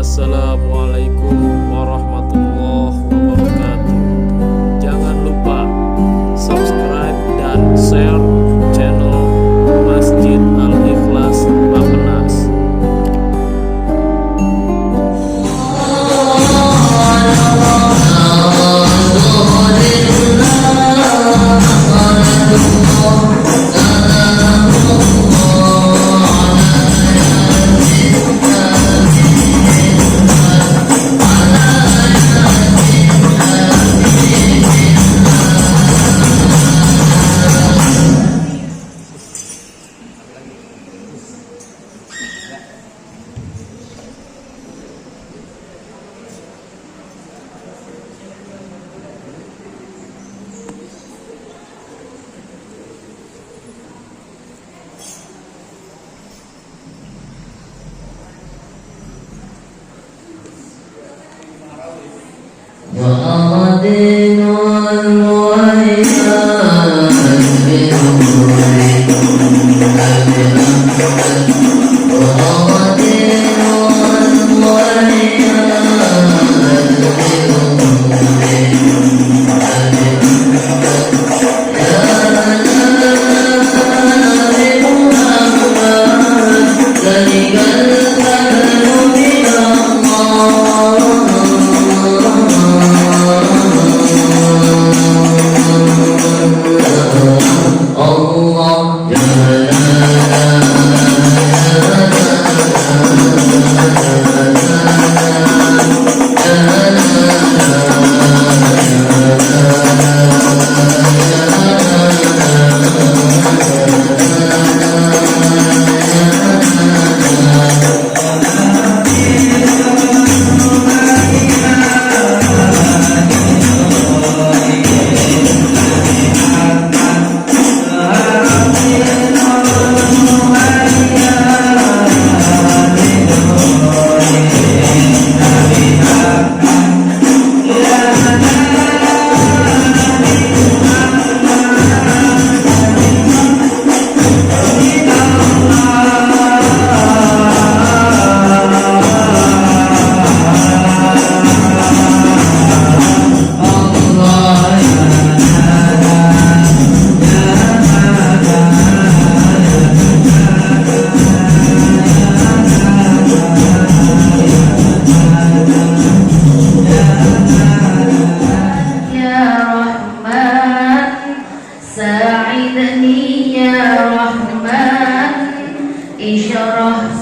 Assalamualaikum warahmatullahi wabarakatuh. Jangan lupa subscribe dan share channel Masjid Al-Ikhlas Bapenas.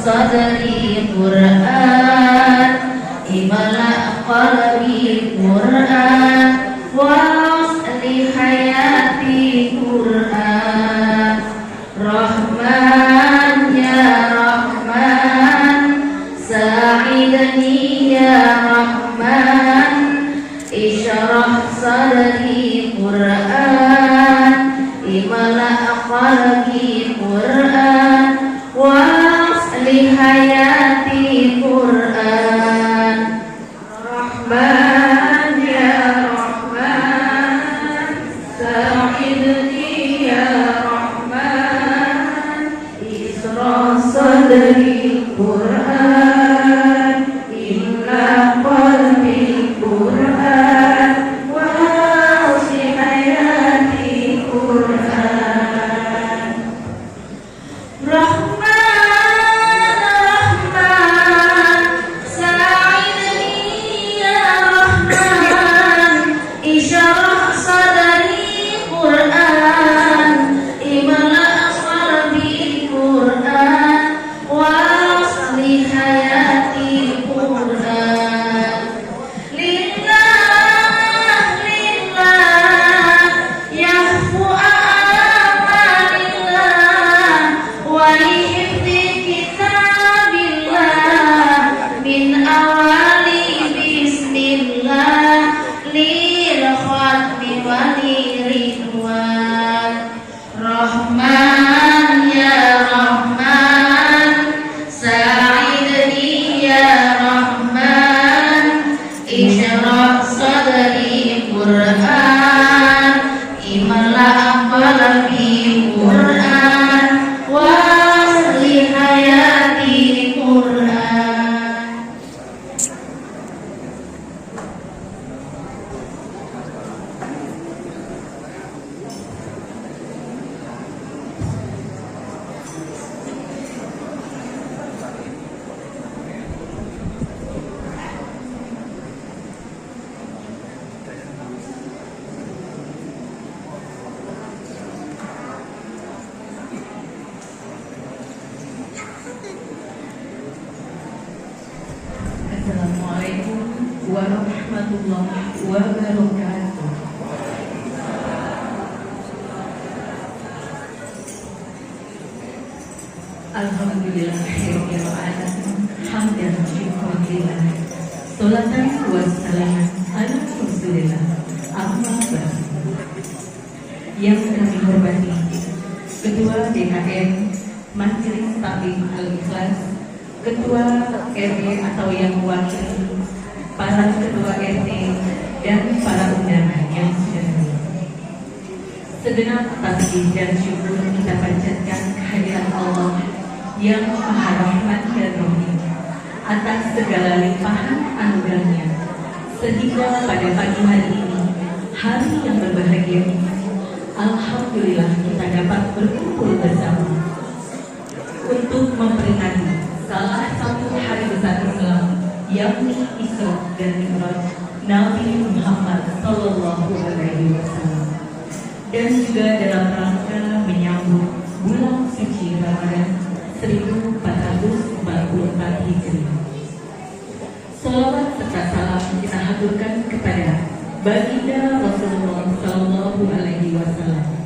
Sadri Quran, imala qalbi Quran, wasli hayati Quran. Rahman ya Rahman, sa'idani ya Rahman, isyrah sadri Quran, imala qalbi Quran, wasli hayati Quran. Rahman ya Rahman, sa'idni ya Rahman, isra sadri Quran, illa qalbi Quran, wasli hayati Quran. Assalamualaikum warahmatullahi wabarakatuh. Alhamdulillahirabbil alamin. Hamdan syukran lillah. Sholatan wassalaman ala Rasulillah. Amma ba'du. Yang kami hormati Ketua DKM Majelis Taklim Al-Ikhlas, Ketua RT atau yang mewakili, para Ketua RT dan para undangan yang sudah hadir. Segenap tasbih dan syukur kita panjatkan kehadiran Allah yang Maha Rahman dan Rahim atas segala limpahan anugerahnya, sehingga pada pagi hari ini, hari yang berbahagia ini, alhamdulillah kita dapat berkumpul bersama untuk memperingati salah satu hari besar Islam, yakni Isra dan Mi'raj Nabi Muhammad Sallallahu Alaihi Wasallam, dan juga dalam rangka menyambut bulan suci Ramadan 1444 Hijriah. Salawat serta salam kita haturkan kepada Baginda Rasulullah Sallallahu Alaihi Wasallam,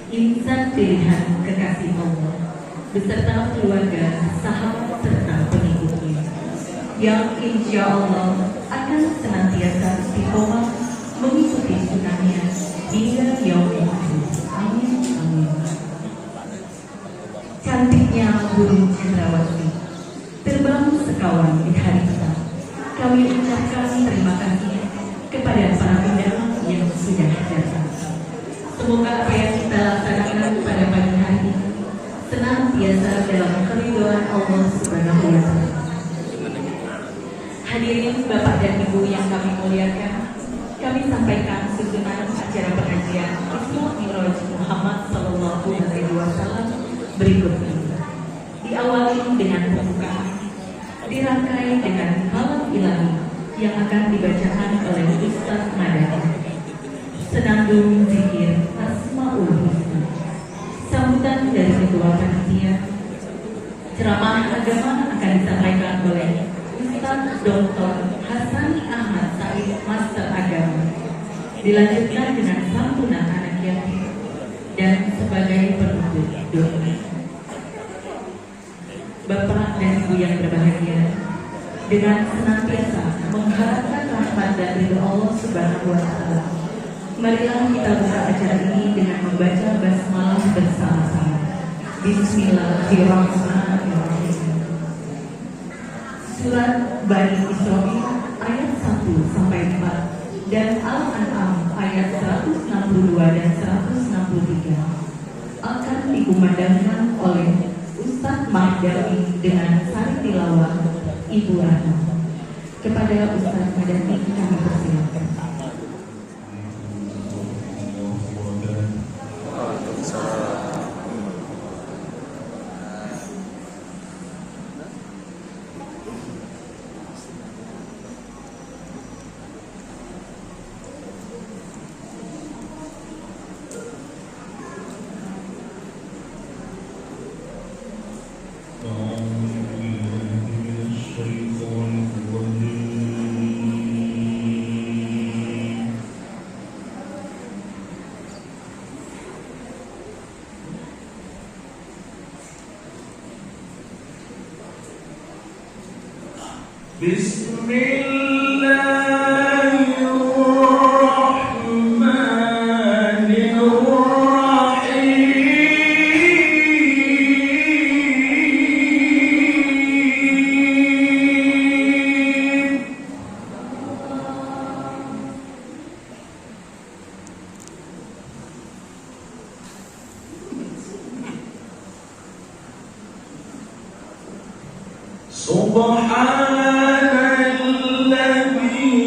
insan pilihan kekasih Allah, beserta keluarga, sahabat serta pengikutnya, yang insya Allah akan senantiasa istiqomah mengikuti sunnahnya hingga yaumul akhir. Amin amin. Cantiknya burung cendrawasih terbang sekawan di hari besar. Kami ucapkan terima kasih kepada para undangan yang sudah datang. Semoga apa yang kita laksanakan pada pagi hari ini senantiasa dalam keridhaan Allah Subhanahu wa Ta'ala. Hadirin Bapak dan Ibu yang kami muliakan, kami sampaikan susunan acara pengajian Isra Mi'raj Muhammad Sallallahu Alaihi Wasallam berikut ini. Diawali dengan pembukaan, dirangkai dengan kalam ilahi yang akan dibacakan oleh Ustaz Madani, senandung zikir Asmaul Husna, sambutan dari Ketua Panitia, ceramah agama akan disampaikan oleh Ustaz Dr. Hasani Ahmad Said, Master Agama, dilanjutkan dengan santunan anak yatim, dan sebagai penutup doa. Bapak dan Ibu yang berbahagia, dengan senantiasa mengharapkan rahmat dan ridho Allah Subhanahu wa Ta'ala, marilah kita buka acara ini dengan membaca basmalah bersama-sama. Bismillahirrahmanirrahim. Surat Bani Israil ayat 1 sampai 4 dan Al-An'am ayat 162 dan 163 akan dikumandangkan oleh Ustaz Mahdani dengan sari tilawah Ibu Rahma. Kepada Ustaz Madani kami persilakan. Subhanalladzi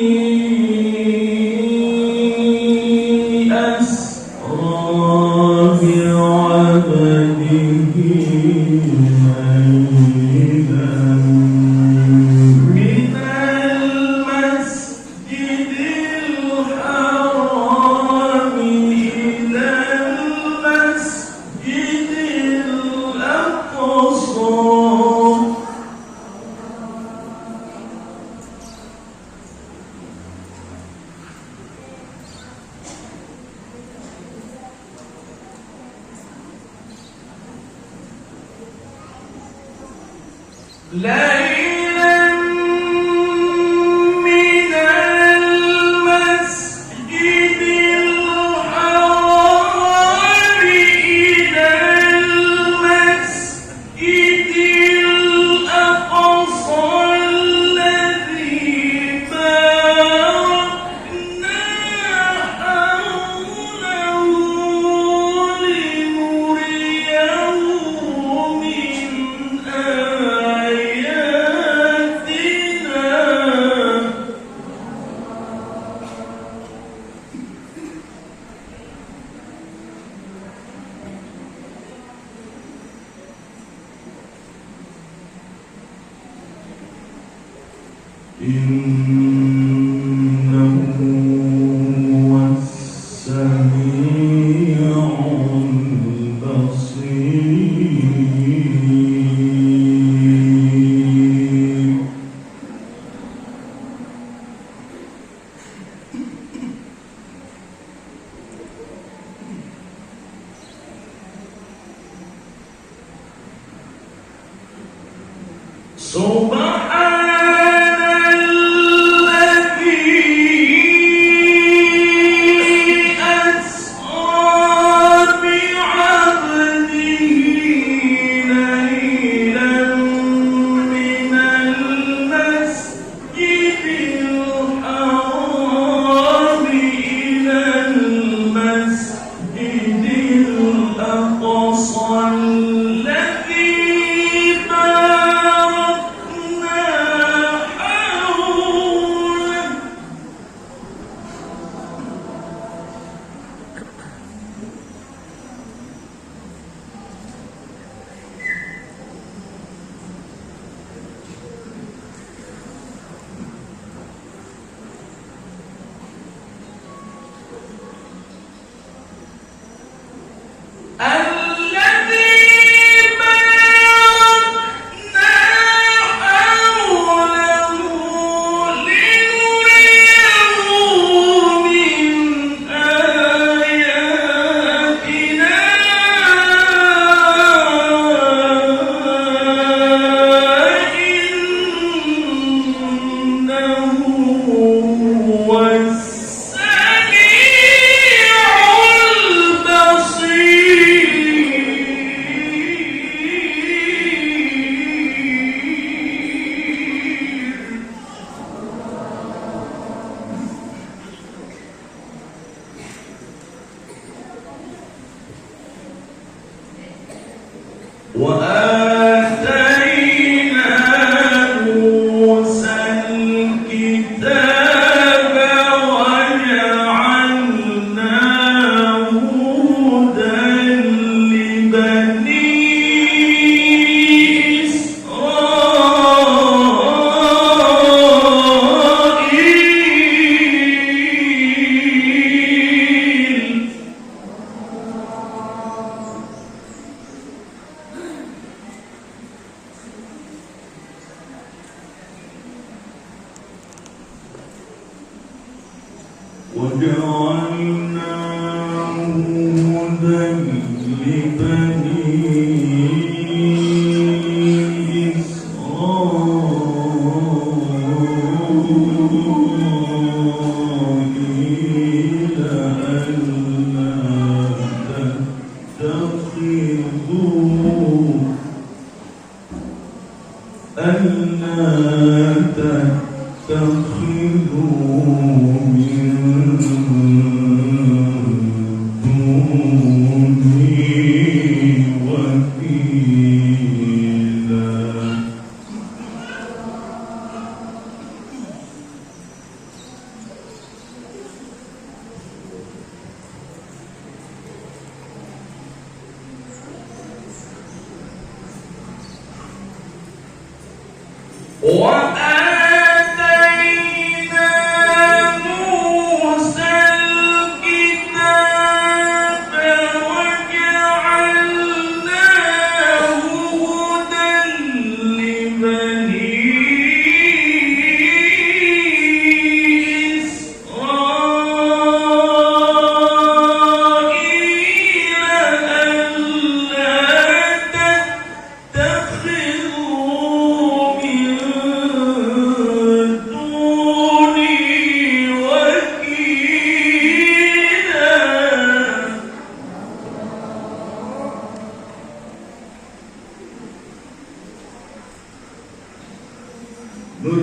تتخذوا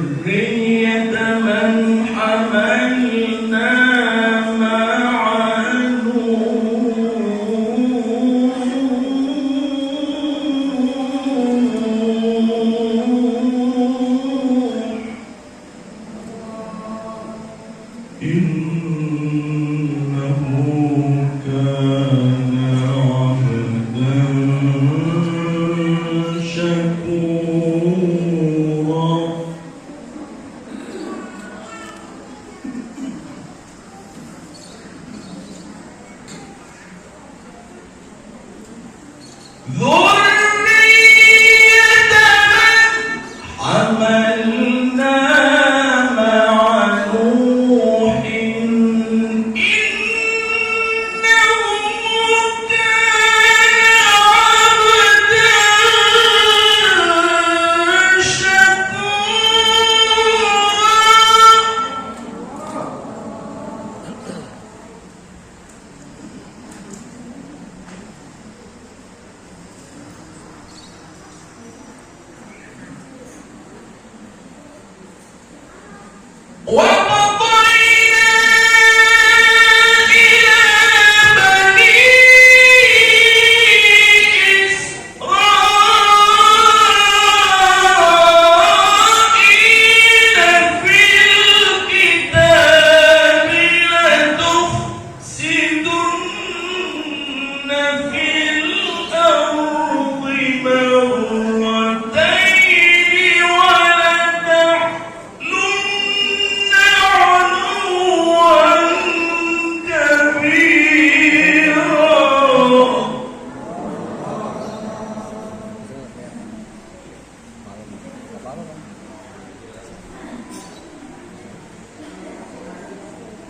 ذرية من حملنا مع نوح إنه كان عبدا شكورا ذرية من حملنا مع نوح إنه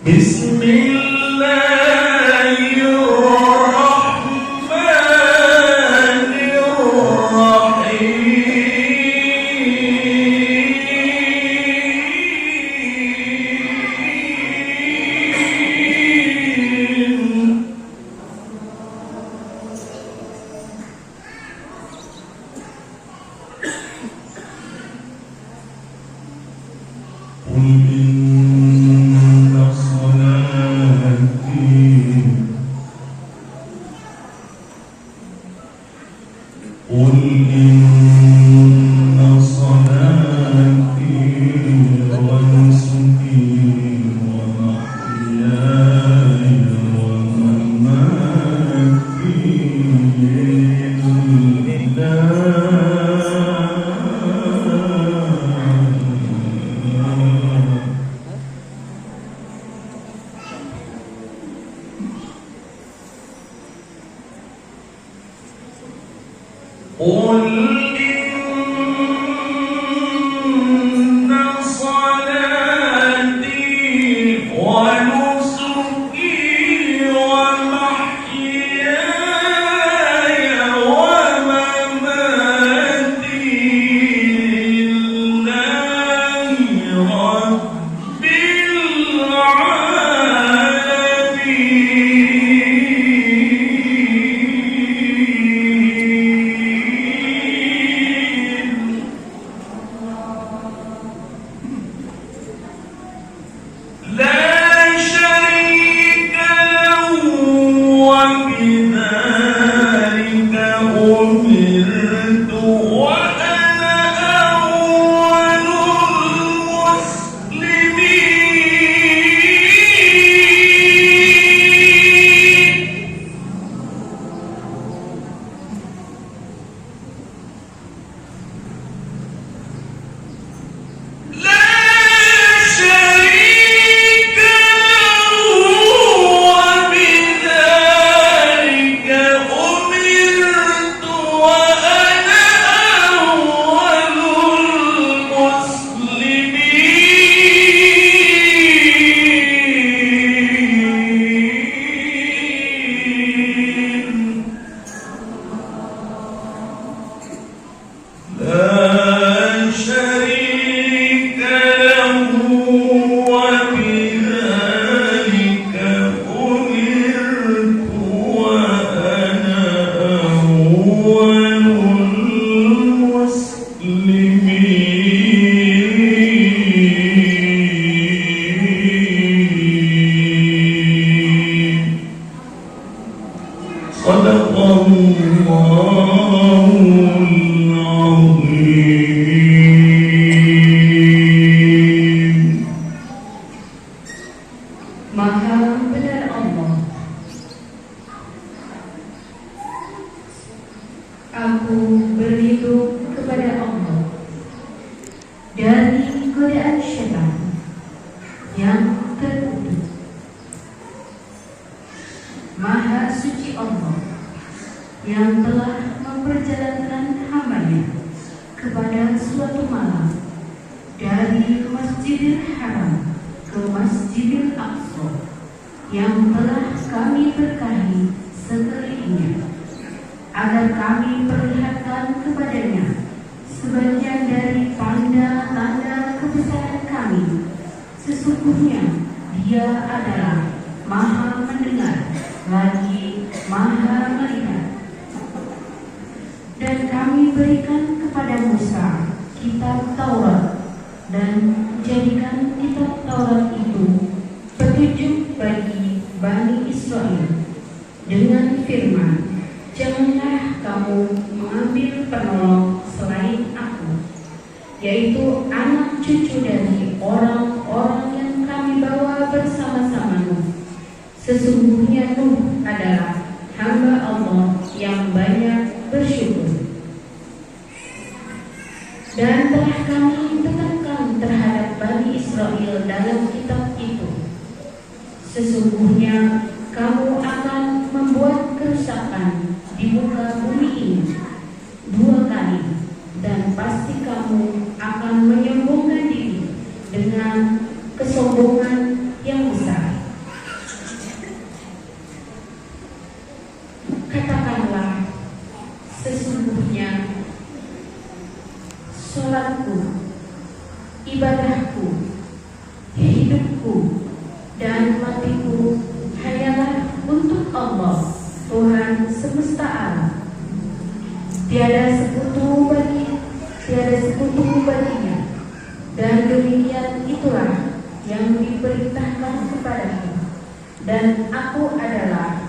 بسم الله الرحمن الرحيم قل إن صلاتي قل إن صلاتي ونسكي ومحياي ومماتي لله godaan syaitan yang terkutuk. Maha suci Allah yang telah memperjalankan hamba-Nya kepada suatu malam dari Masjidil Haram ke Masjidil Aqsa yang telah kami berkahi sekelilingnya, agar kami perlihatkan kepadanya sebagian dari tanda-tanda kebesaran kami. Sesungguhnya Dia adalah Maha mendengar lagi Maha melihat. Dan kami berikan kepada Musa kitab Taurat, dan jadikan kitab Taurat itu petunjuk bagi Bani Israel dengan firman, janganlah kamu mengambil penolong selain aku, yaitu anak cucu dari orang-orang yang kami bawa bersama-samamu. Sesungguhnya Nuh adalah hamba Allah yang banyak bersyukur. Dan telah kami tetapkan terhadap Bani Israel dalam kitab itu, sesungguhnya kamu akan membuat kerusakan di muka bumi ini 2 kali, dan pasti kamu akan menyombongkan diri dengan kesombongan yang besar. Katakanlah, sesungguhnya sholatku, ibadahku, hidupku, dan matiku hanyalah untuk Allah, Tuhan semesta alam. Tiada sekutu baginya, dan demikian itulah yang diperintahkan kepadaku. Dan aku adalah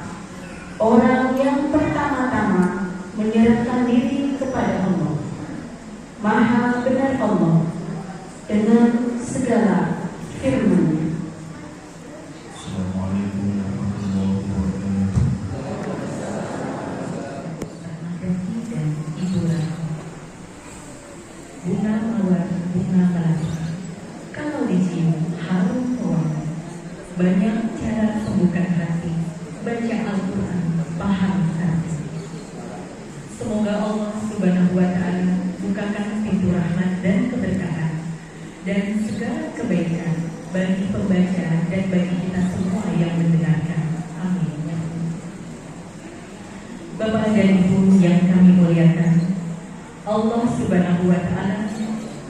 orang yang pertama-tama menyerahkan diri kepada Allah. Maha benar Allah dengan segala firman-Nya. Assalamualaikum warahmatullahi wabarakatuh. Kasih dan hiburan. Bunga mawar, bunga melati, kalau dicium harum wangi. Banyak cara sembuhkan hati, baca Al-Quran, paham arti. Semoga Allah Subhanahu wa Ta'ala bukakan pintu rahmat dan keberkahan dan segala kebaikan bagi pembaca dan bagi kita semua yang mendengarkan. Amin. Bapak dan Ibu yang kami muliakan, Allah Subhanahu wa Ta'ala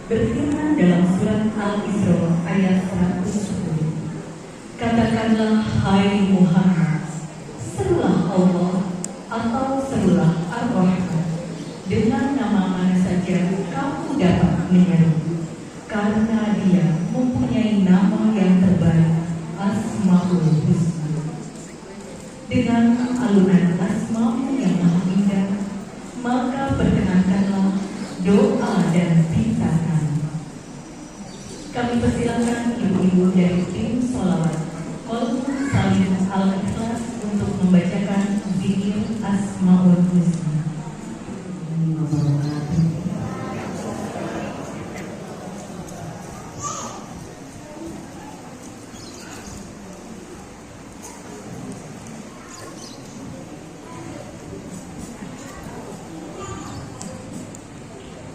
berfirman dalam surat Al-Isra ayat 110. Katakanlah, hai Muhammad, serulah Allah atau serulah Ar-Rahman, dengan nama mana saja kamu dapat menyeru, karena Dia mempunyai nama yang terbaik, Asmaul Husna. Dengan alunan asma yang maha indah, maka perkenankanlah doa dan pinta kami. Kami persilakan ibu-ibu dari tim sholawat Qalbun Salim Al-Ikhlas untuk membacakan zikir Asmaul Husna.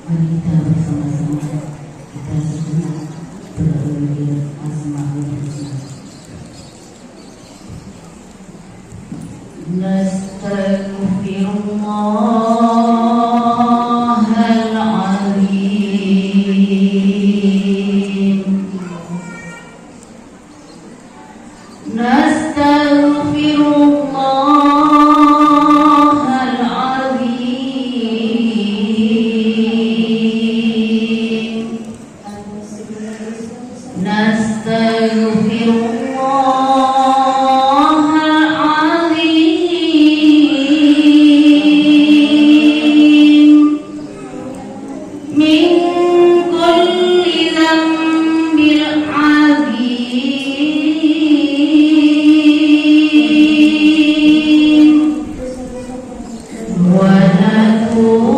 Mari kita bersama-sama kita sejenak berzikir Asmaul Husna.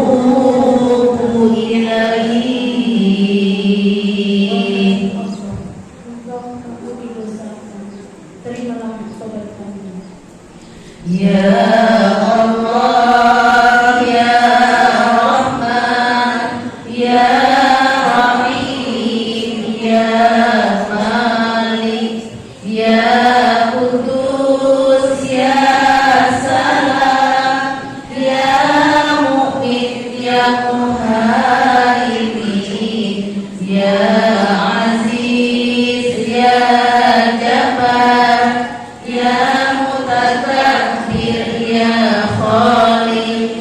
ونتوب إليه Ya Allah, Ya Rahman, Ya Rahim, Ya Malik, Ya Kudus, Ya Salam, Ya Mu'min, Ya Muhaimin, Ya Aziz, Ya Jabbar, Ya Mutakabbir, Ya Khaliq,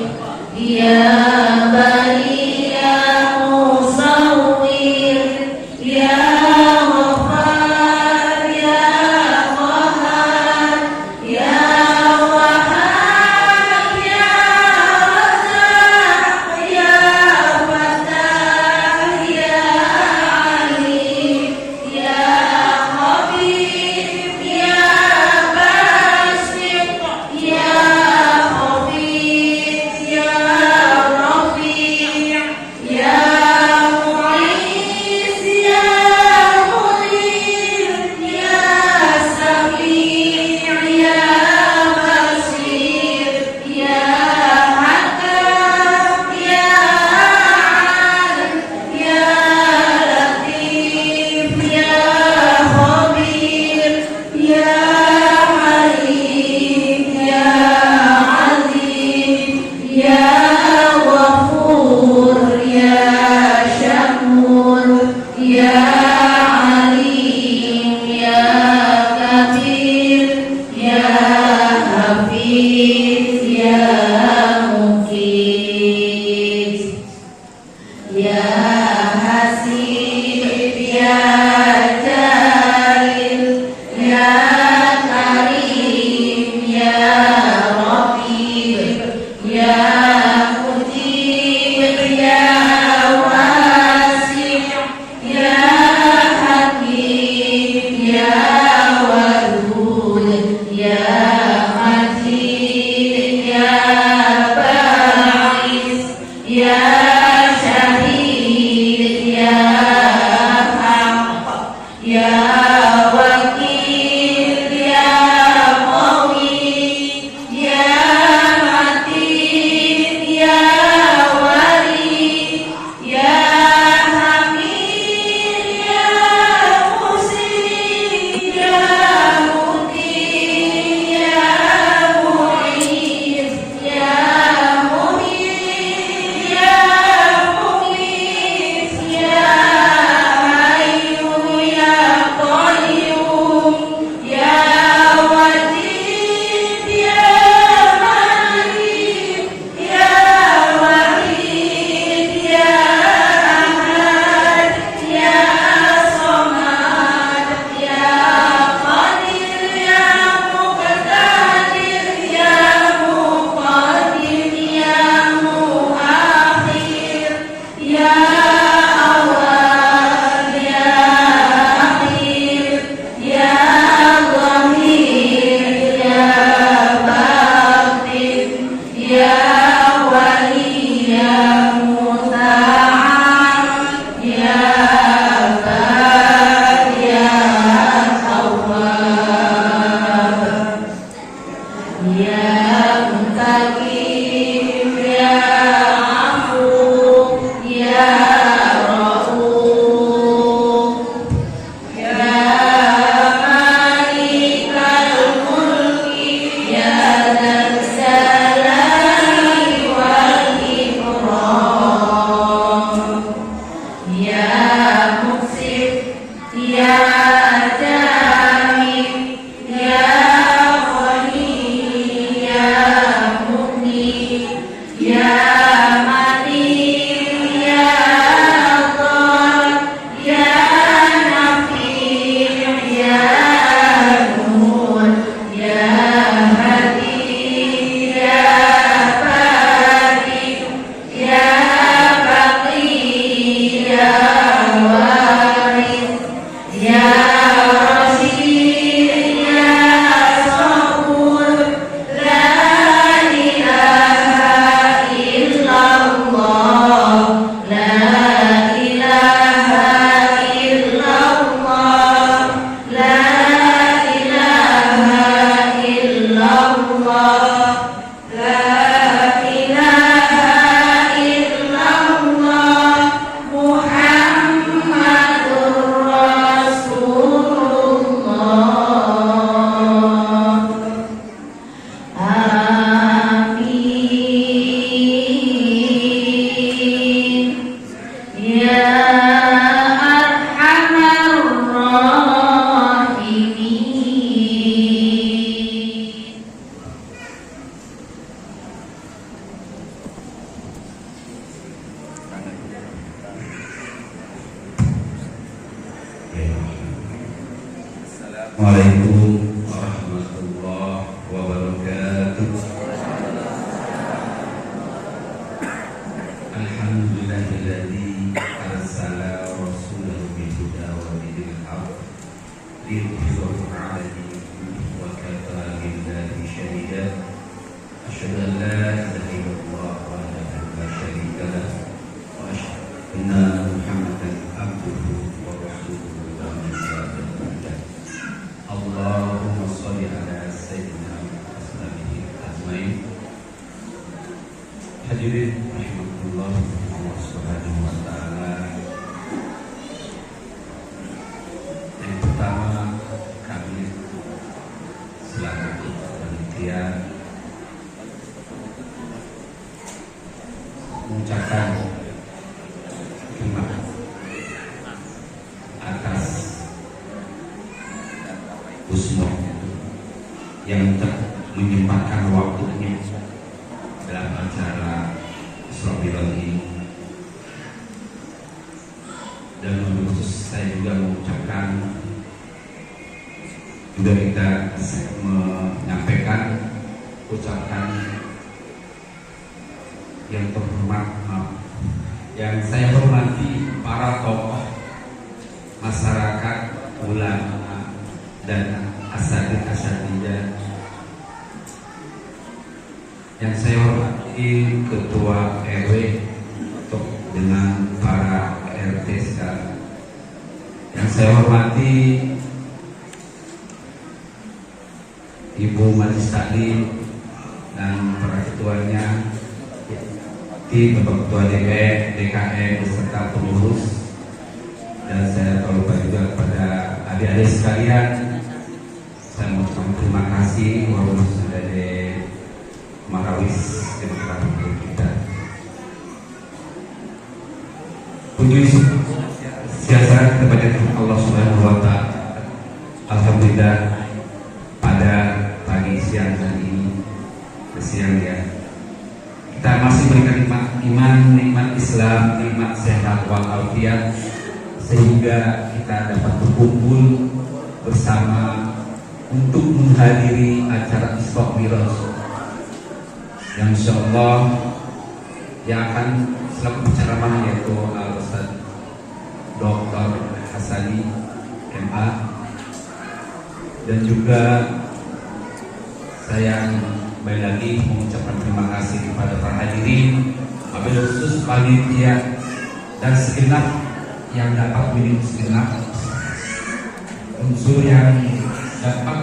Ya Bari, Ya Musawwir, Ya Ghaffar, Ya Qahhar, Ya Wahhab, Ya Razzaq, Ya Fattah, Ya Alim, Ya Khabir, Ya Basit, Ya Khabir, Ya Rafi', Ya Mu'iz, Ya Mudhir, Ya Sami', Ya Basir, Ya Hakam, Ya Alim, Ya Latif, Ya Khabir, Ya Halim, Ya Alim, Ya Ghafur, Ya Syakur, Ya Alim, Ya Kabir, Ya Hafiz, Ya Muqit, Ya Hasib, Ya Jalil, Ya Karim, Ya Raqib, Ya Mujib, Ya Wasi', Ya Hakim, Ya Wadud, Ya Majid, Ya Ba'is, Ya Syahid, Ya Haq, Ya Wakil, Ya Qawi, Ya Matin, Ya Wali, Ya Hamid, Ya Musin, Ya Mutin, Ya Mu'in, Ya Muhit, Ya Mughith, Ya Hayyu, Ya Qayyum, Ya Wajid, Ya Malik, Ya Wahid, Ya Ahad, Ya Samad, Ya Qadir, Ya Muqtadir, Ya Muqaddim, Ya Muakhir, Ya Awwal, Ya Akhir, Ya Zahir, Ya Batin, Ya Wali, Ya Muta'al, Ya Fad, Ya Tawwab, Ya Muntaqim, Ya Afu, Ya Rauf, Ya Malikal Mulki, Ya Dzal Jalali wal Ikram, Ya Muqsit, Ya Jamil, Ya Ghani, Ya Mughni, Ya Matin, Ya Dhar, Ya Nafi', Ya Nur, Ya Hadi, Ya Bari, Ya Baqi, Ya Waris, Ya Assalamualaikum warahmatullahi wabarakatuh. Alhamdulillahilladzi arsala rasulahu bil huda wa dinil haqq liyudhhirahu 'ala dini wa kafa billahi shahida. Asyhadu an la ilaha illallah wahdahu la syarika lah wa asyhadu anna Muhammadan abduhu wa rasuluhu wa man tabi'ahu. Allahumma sholli ala sayyidina Muhammadin ajmain. Hadirin rahimakumullah, Allah Subhanahu wa taala. Yang pertama, kami selaku panitia mengucapkan terima atas Usmo yang menyempatkan waktunya dalam acara Isra Mi'raj ini. Dan khusus saya juga mengucapkan, juga kita menyampaikan ucapan yang terhormat, yang saya hormati para tokoh masyarakat, ulama dan asatidz, yang saya hormati ketua RW dengan para RT sekalian, yang saya hormati Ibu Majelis Taklim dan para ketuanya, Bapak Ketua DPR, DKM beserta pengurus, dan saya lupa juga kepada adik-adik sekalian. Saya mengucapkan terima kasih walaupun sudah di Marawis Demokrasi kita. Puji siasa kepada Allah Subhanahu wa taala. Alhamdulillah pada pagi siang hari ini, siang ya, kita masih memberikan nikmat iman, nikmat Islam, nikmat sehat walafiat, sehingga kita dapat berkumpul bersama untuk menghadiri acara Isra Mi'raj yang insyaallah yang akan selaku penceramah yaitu Al-Ustaz Dr. Hasani MA, dan juga saya kembali lagi mengucapkan terima kasih kepada para hadirin, wabil khusus panitia dan segenap yang dapat menjadi segenap unsur yang dapat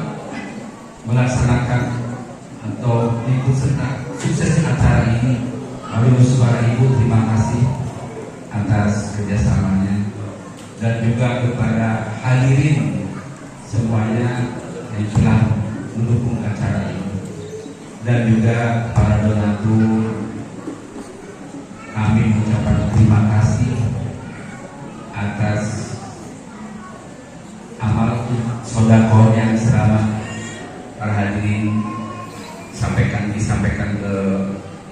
melaksanakan atau ikut serta sukses acara ini. Wabil khusus para ibu, terima kasih atas kerjasamanya, dan juga kepada hadirin semuanya yang telah mendukung acara ini, dan juga para donatur. Kami mengucapkan terima kasih atas amal sedekah yang selama para hadirin disampaikan ke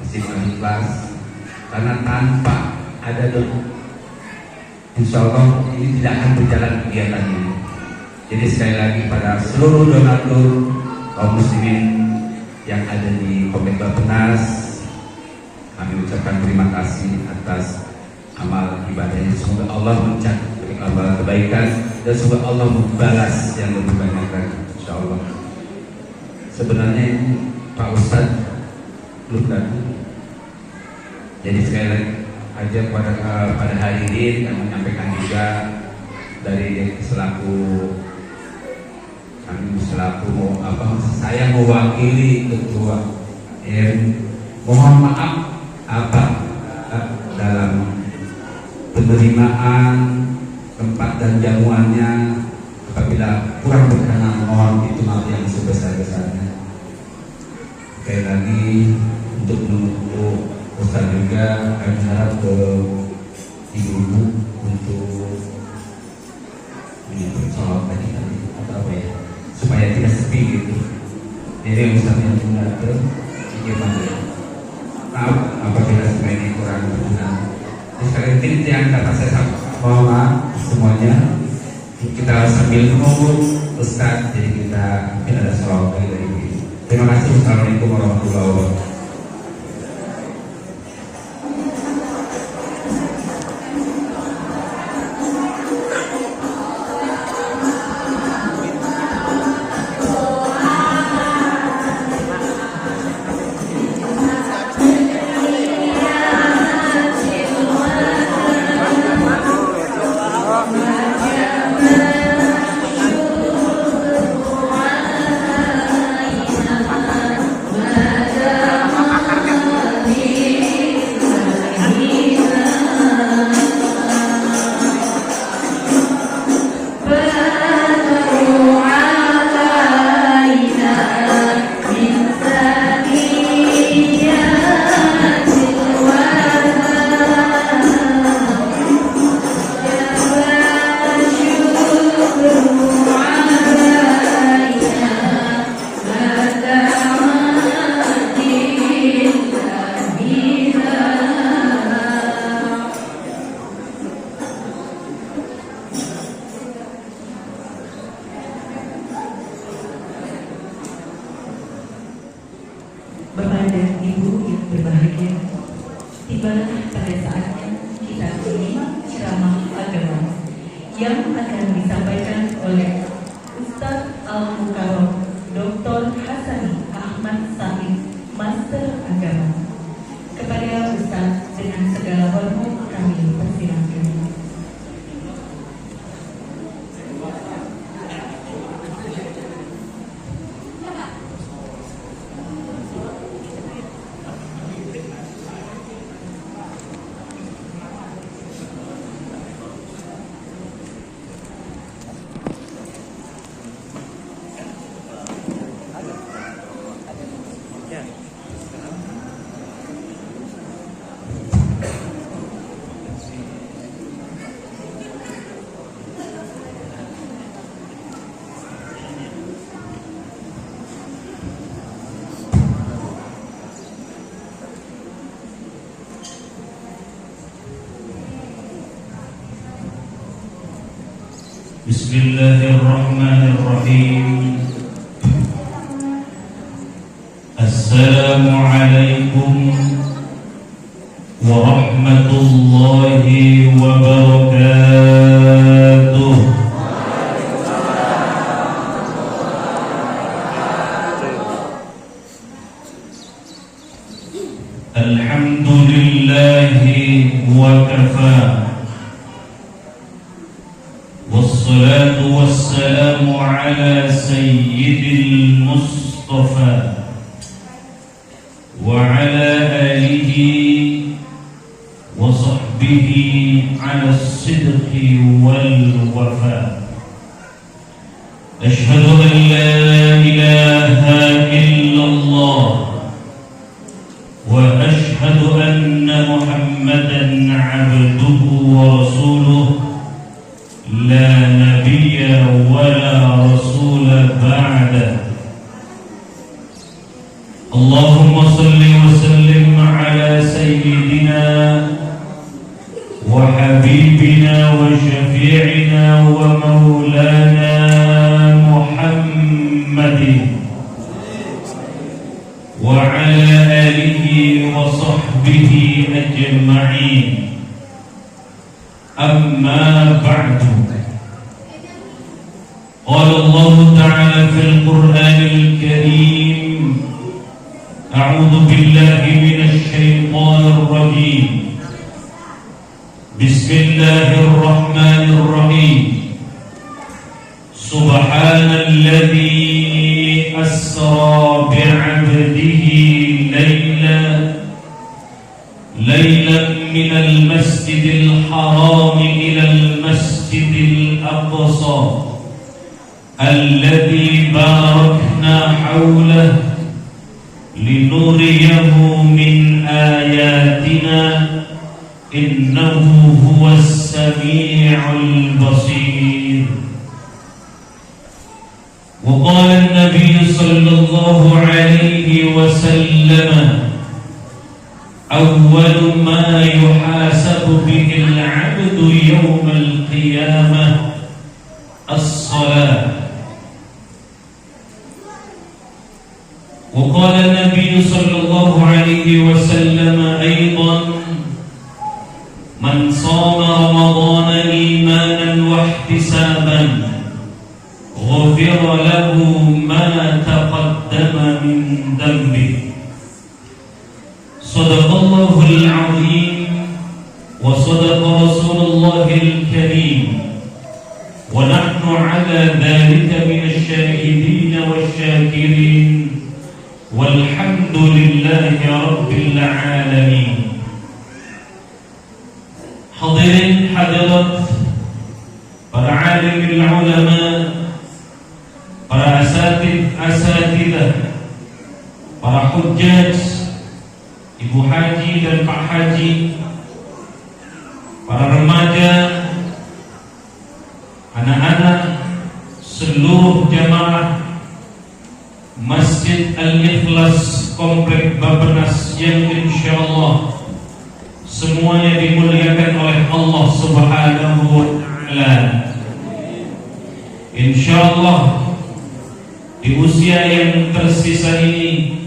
Istiqomah Ikhlas, karena tanpa ada doa, insya Allah ini tidak akan berjalan kegiatan ini. Jadi sekali lagi pada seluruh donatur kaum muslimin yang ada di Komplek Bappenas, kami ucapkan terima kasih atas amal ibadahnya. Semoga Allah mencatat amal kebaikan dan semoga Allah membalas yang lebih banyak lagi, insya Allah. Sebenarnya ini Pak Ustadz belum datang, jadi sekali lagi aja pada hadirin yang menyampaikan juga dari saya mewakili ketua mohon maaf dalam penerimaan tempat dan jamuannya, apabila kurang berkenan mohon itu maaf yang sebesar-besarnya. Sekali lagi untuk menunggu Ustaz juga kami harap ke ibu-ibu untuk menjawab tadi atau apa ya, supaya tidak sepi gitu. Jadi Ustaz yang datang gimana? Maaf apabila semua ini kurang berkenan. Sekali lagi yang dapat saya mohon maaf semuanya. kita sambil menunggu Ustaz, jadi kita mungkin ada salawat lagi dari ini. Terima kasih. Assalamualaikum warahmatullahi wabarakatuh. Bapak dan Ibu yang berbahagia, tibalah pada saatnya kita ini ceramah agama yang akan disampaikan oleh Ustadz Al-Mukarram Dr. Hasani Ahmad Said, Master Agama. Kepada Ustadz dengan segala hormat kami persilakan. Bismillahirrahmanirrahim. Assalamualaikum warahmatullahi wabarakatuh. Alhamdulillahi wa kafa. والصلاة والسلام على سيد المصطفى وعلى آله وصحبه على الصدق والوفاء. أشهد أن لا إله إلا الله وأشهد أن محمدا عبده ورسوله لا نبي ولا رسول بعده. اللهم صل وسلم على سيدنا وحبيبنا وشفيعنا ومولانا محمد وعلى آله وصحبه أجمعين. أما بعد، قال الله تعالى في القرآن الكريم: أعوذ بالله من الشيطان الرجيم، بسم الله الرحمن الرحيم. سبحان الذي أسرى بعبده ليلا من المسجد الحرام إلى المسجد الأقصى الذي باركنا حوله لنريه من آياتنا إنه هو السميع البصير. وقال النبي صلى الله عليه وسلم: أول ما يحاسب به العبد يوم القيامة وقال النبي صلى الله عليه وسلم أيضا من صام رمضان إيمانا واحتسابا غفر له ما تقدم من ذنبه صدق الله العظيم وصدق رسول الله الكريم ونحن على ذلك من الشاهدين والشاكرين والحمد لله رب العالمين. Hadirin hadirat, para alim ulama, para asatidah, para hujjaj, ibu haji dan pak haji, para remaja, anak-anak, seluruh jamaah Masjid Al-Ikhlas Komplek Bapenas yang insyaallah semuanya dimuliakan oleh Allah Subhanahu wa Ta'ala. Insyaallah di usia yang tersisa ini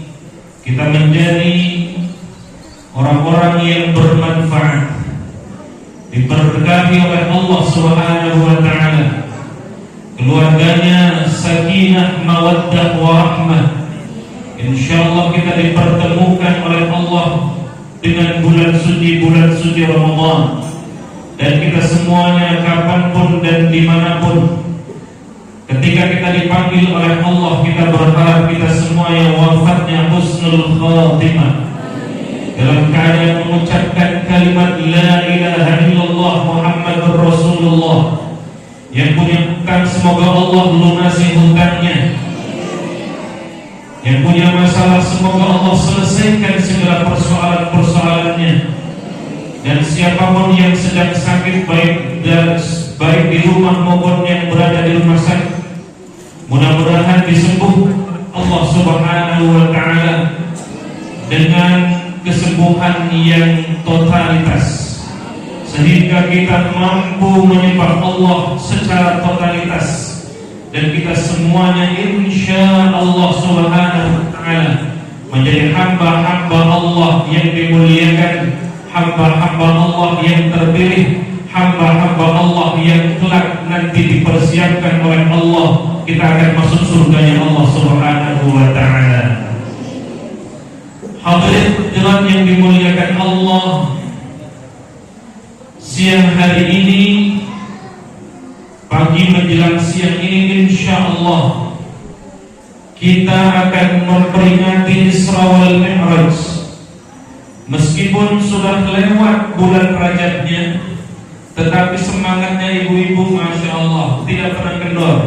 kita menjadi orang-orang yang bermanfaat, diberkahi oleh Allah Subhanahu wa Ta'ala, keluarganya sakinah, mawaddah, warahmah. Insyaallah kita dipertemukan oleh Allah dengan bulan suci Ramadan, dan kita semuanya kapanpun dan dimanapun ketika kita dipanggil oleh Allah, kita berharap kita semuanya wafatnya husnul khatimah dalam keadaan mengucapkan kalimat la ilaha illallah Muhammadur Rasulullah. Yang punya hutang semoga Allah lunasi hutangnya, yang punya masalah semoga Allah selesaikan segala persoalan-persoalannya, dan siapapun yang sedang sakit baik di rumah maupun yang berada di rumah sakit, mudah-mudahan disembuh Allah Subhanahu wa Ta'ala dengan kesembuhan yang totalitas, sehingga kita mampu menyembah Allah secara totalitas, dan kita semuanya insya Allah Subhanahu wa Ta'ala menjadi hamba-hamba Allah yang dimuliakan, hamba-hamba Allah yang terpilih, hamba-hamba Allah yang kelak nanti dipersiapkan oleh Allah. Kita akan masuk surganya Allah Subhanahu wa Ta'ala. Hadirin yang dimuliakan Allah, siang hari ini, pagi menjelang siang ini, insya Allah kita akan memperingati Isra wal Mi'raj. Meskipun sudah lewat bulan Rajabnya, tetapi semangatnya ibu-ibu Masya Allah tidak pernah kendor.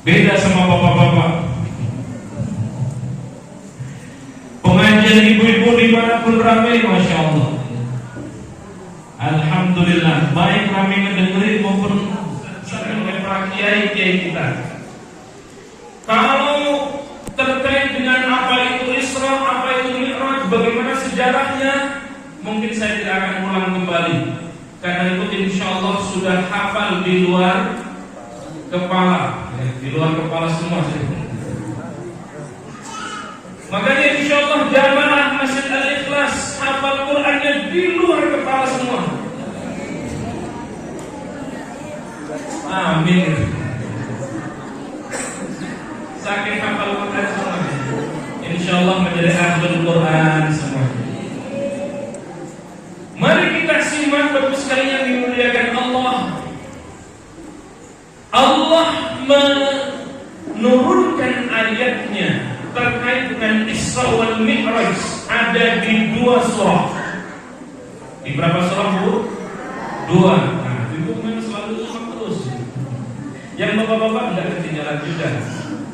Beda sama bapak-bapak. Pengajian ibu-ibu dimanapun ramai, Masya Allah. Alhamdulillah, baik kami mendengarin maupun sering oleh para kiai kita. Kalau terkait dengan apa itu Isra, apa itu Mi'raj, bagaimana sejarahnya, mungkin saya tidak akan ulang kembali, karena itu insya Allah sudah hafal di luar kepala, di luar kepala semua. Makanya insya Allah jamaah Masjid Al-Ikhlas hafal Qurannya di luar kepala semua. Amin. Saking hafal Quran semua, insya Allah menjadi ahlul Quran semua. Mari kita simak Bapak sekalian yang dimuliakan Allah. Allah menurunkan ayatnya terkait dengan Isra wal Mi'raj ada di 2 surah. Di berapa surah, Bu? 2. Nah, itu memang selalu terus. Yang bapak-bapak tidak ketinggalan juga.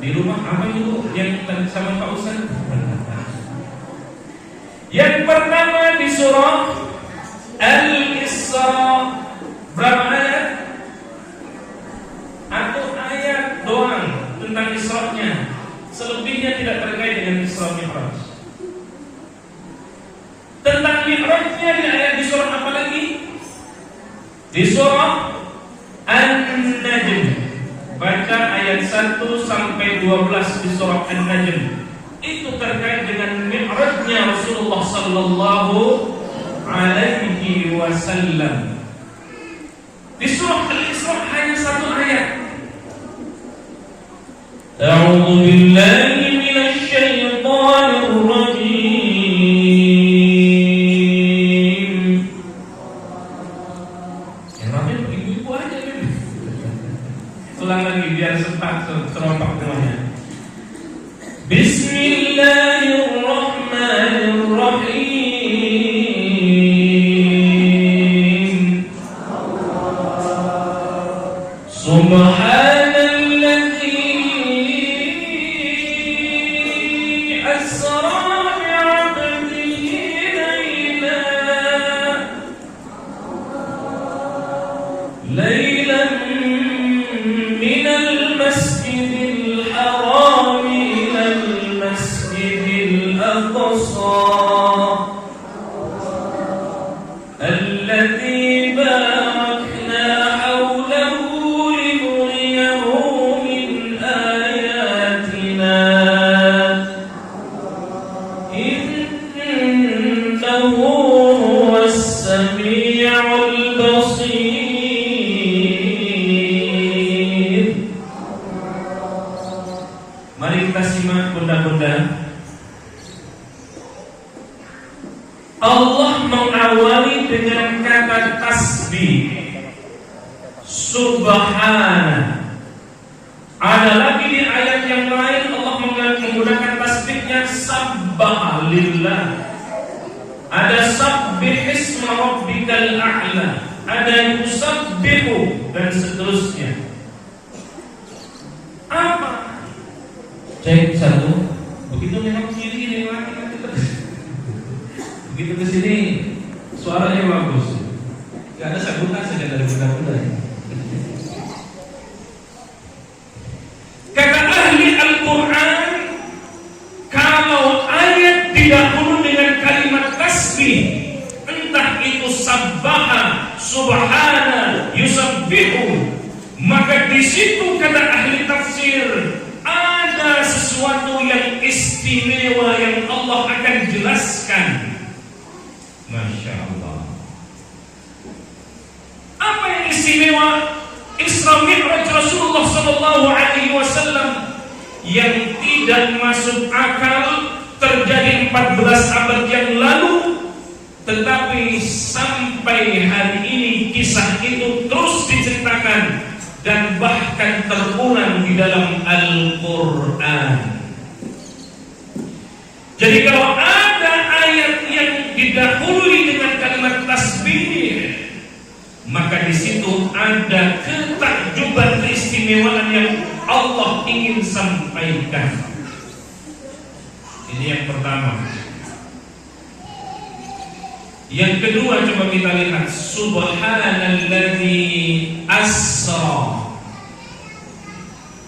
Di rumah apa itu yang sama Pak Ustaz? Yang pertama di surah Al-Isra, berapa ayat? Atau ayat doang tentang Isra-nya. Selebihnya tidak terkait dengan Isra Mi'raj. Tentang Mi'rajnya di ayat di surah apa lagi? Di surah An-Najm. Baca ayat 1 sampai 12 di surah An-Najm. itu terkait dengan mi'rajnya Rasulullah sallallahu alaihi wasallam. Di surah Al-Isra hanya satu ayat. A'udzu billahi minasy syaithanir rajim. Yang ramai ibu-ibu aja nih. Ulang lagi biar sempat serompak semuanya. Bismillahirrahmanirrahim. Subhanalladzi asra bi'abdihi laylan minal masjidil haram ilal masjidil aqsa alladzi barakna hawlahu linuriyahu min ayatina innahu huwas sami'ul basir. Mari kita simak bunda-bunda. Allah mengawali dengan kata tasbih, subhana. Ada lagi di ayat yang lain Allah menggunakan tasbihnya sabbaha lillah. Ada sabbih isma rabbikal a'la, ada yusabbihu dan seterusnya. Apa? Cek satu. Begitu memang kiri ini lagi nanti terus. Begitu ke sini suaranya bagus. Gak ada sabotase dari bunda-bunda. Kata ahli Al-Quran, kalau ayat didahului dengan kalimat tasbih, entah itu sabbaha, subhana, yusabbihu, maka di situ kata ahli tafsir ada sesuatu yang istimewa yang Allah akan jelaskan. Masya Allah. Apa yang istimewa? Isra Mi'raj Rasulullah sallallahu alaihi wasallam yang tidak masuk akal terjadi 14 abad yang lalu, tetapi sampai hari ini kisah itu terus diceritakan dan bahkan terulang di dalam Al-Quran. Jadi kalau ada ayat yang didahului dengan kalimat tasbih, maka di situ ada ketakjuban, keistimewaan yang Allah ingin sampaikan. Ini yang pertama. Yang kedua, coba kita lihat subhanalladzi asra.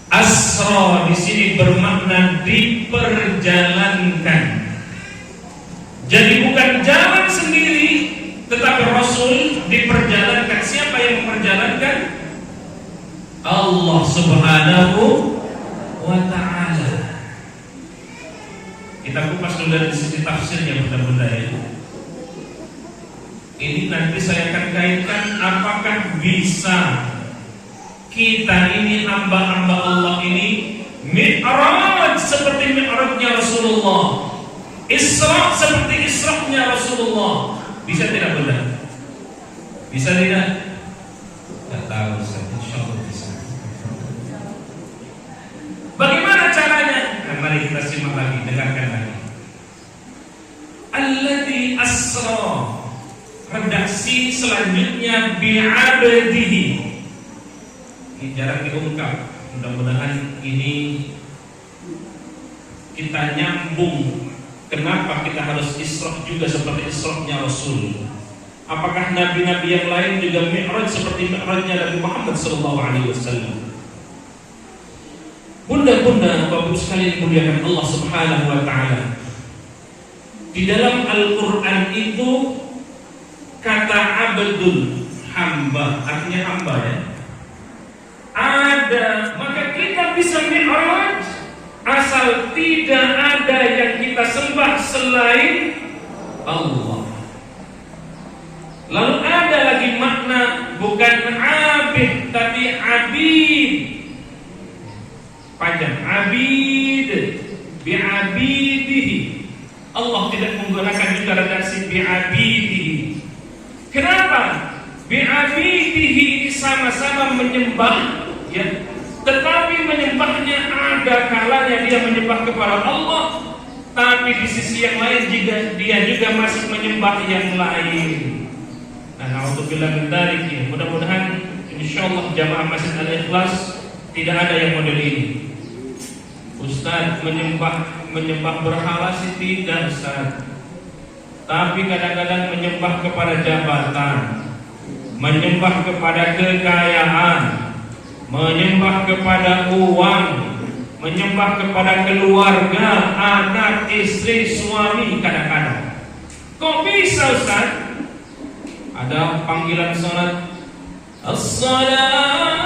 Asra di sini bermakna diperjalankan. Jadi bukan jalan sendiri, tetapi Rasul diperjalankan. Siapa yang memperjalankan? Allah Subhanahu wa ta'ala. Kita kupas dulu dari sisi tafsirnya bunda-bunda ya. Ini nanti saya akan kaitkan apakah bisa kita ini hamba-hamba Allah ini mi'raj seperti mi'rajnya Rasulullah, Isra seperti Isra'nya Rasulullah. Bisa tidak bunda? Bisa tidak? Tidak tahu, insyaallah bisa. Bagaimana caranya? Nah, mari kita simak lagi, dengarkan lagi. Alladzi asra. Redaksi selanjutnya bi'abdihi. Ini jarang diungkap. Mudah-mudahan ini kita nyambung. Kenapa kita harus Isra juga seperti Isra'nya Rasul? Apakah nabi-nabi yang lain juga mi'raj seperti mi'rajnya Nabi Muhammad SAW? Bunda-bunda, Bapak sekalian dimuliakan Allah Subhanahu wa ta'ala. Di dalam Al-Quran itu kata abdul, hamba, artinya hamba ya. Ada, maka kita bisa mi'raj asal tidak ada yang kita sembah selain Allah. Lalu ada lagi makna bukan abid tapi abid. Panjang, abid, bi'abidihi. Allah tidak menggunakan juga redaksi bi'abidihi. Kenapa? Bi'abidihi ini sama-sama menyembah, ya. Tetapi menyembahnya ada kalanya dia menyembah kepada Allah, tapi di sisi yang lain juga dia juga masih menyembah yang lain. Nah, na'udzubillah min dzalik, ya. Mudah-mudahan insyaallah jamaah Masjid Al-Ikhlas tidak ada yang model ini. Ustaz menyembah berhala sih tidak, Ustaz. Tapi kadang-kadang menyembah kepada jabatan, menyembah kepada kekayaan, menyembah kepada uang, menyembah kepada keluarga, anak, istri, suami kadang-kadang. Kok bisa, Ustaz? Ada panggilan salat, as-salat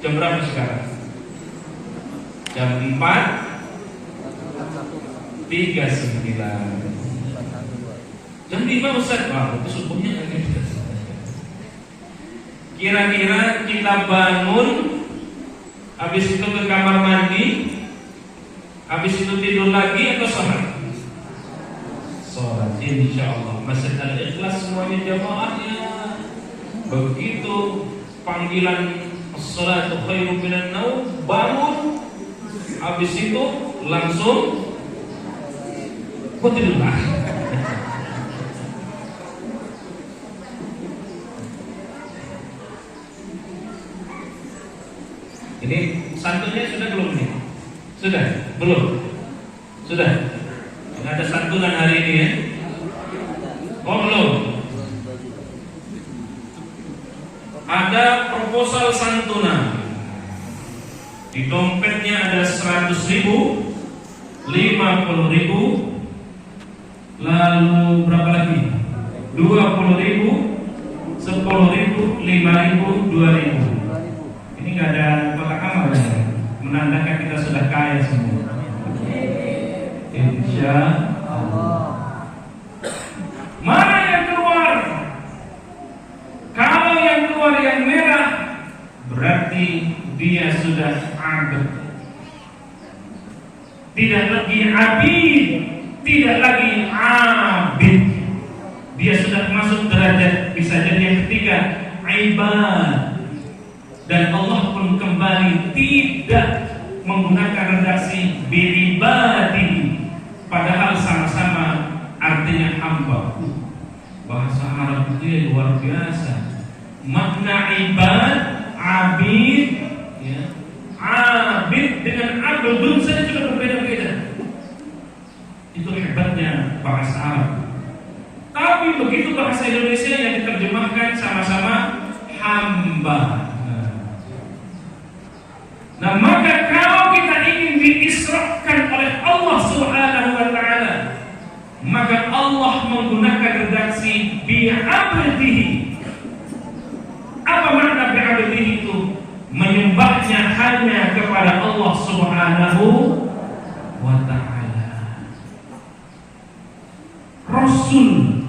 jam berapa sekarang? Jam 4:39. Jam 5 Ustaz. Wah, itu subuhnya kan. Kira-kira kita bangun, habis itu ke kamar mandi, habis itu tidur lagi atau sholat? Sholat, insyaallah. Masjid Al-Ikhlas semuanya jamaahnya. Begitu panggilan as-salatu khairum minan naum, bangun, habis itu langsung tidur lagi. Ini santunnya sudah belum nih? Sudah? Belum? Sudah? Tidak ada santunan hari ini ya? Oh belum? Ada proposal santunan. Di dompetnya ada 100.000, 50.000, lalu berapa lagi? 20.000, 10.000, 5.000, 2.000. Ini nggak ada kotak amal ya? Menandakan kita sudah kaya semua. Insya Allah. Mana yang keluar? Kalau yang keluar yang merah, berarti dia sudah abid. Tidak lagi abid, tidak lagi abid. Dia sudah masuk derajat, bisa jadi yang ketiga, ibad. Dan Allah pun kembali tidak menggunakan redaksi bi'ibadi, padahal sama-sama artinya hamba. Bahasa Arab itu luar biasa. Makna ibad, abid, ya. Abid dengan abdun saja sudah berbeda-beda. Itu hebatnya bahasa Arab. Tapi begitu bahasa Indonesia yang diterjemahkan sama-sama hamba. Nah, maka kalau kita ingin diisrakan oleh Allah Subhanahu wa ta'ala, maka Allah menggunakan redaksi bi'abdihi. Apa makna bi'abdihi itu? Menyembahnya hanya kepada Allah Subhanahu wa ta'ala. Rasul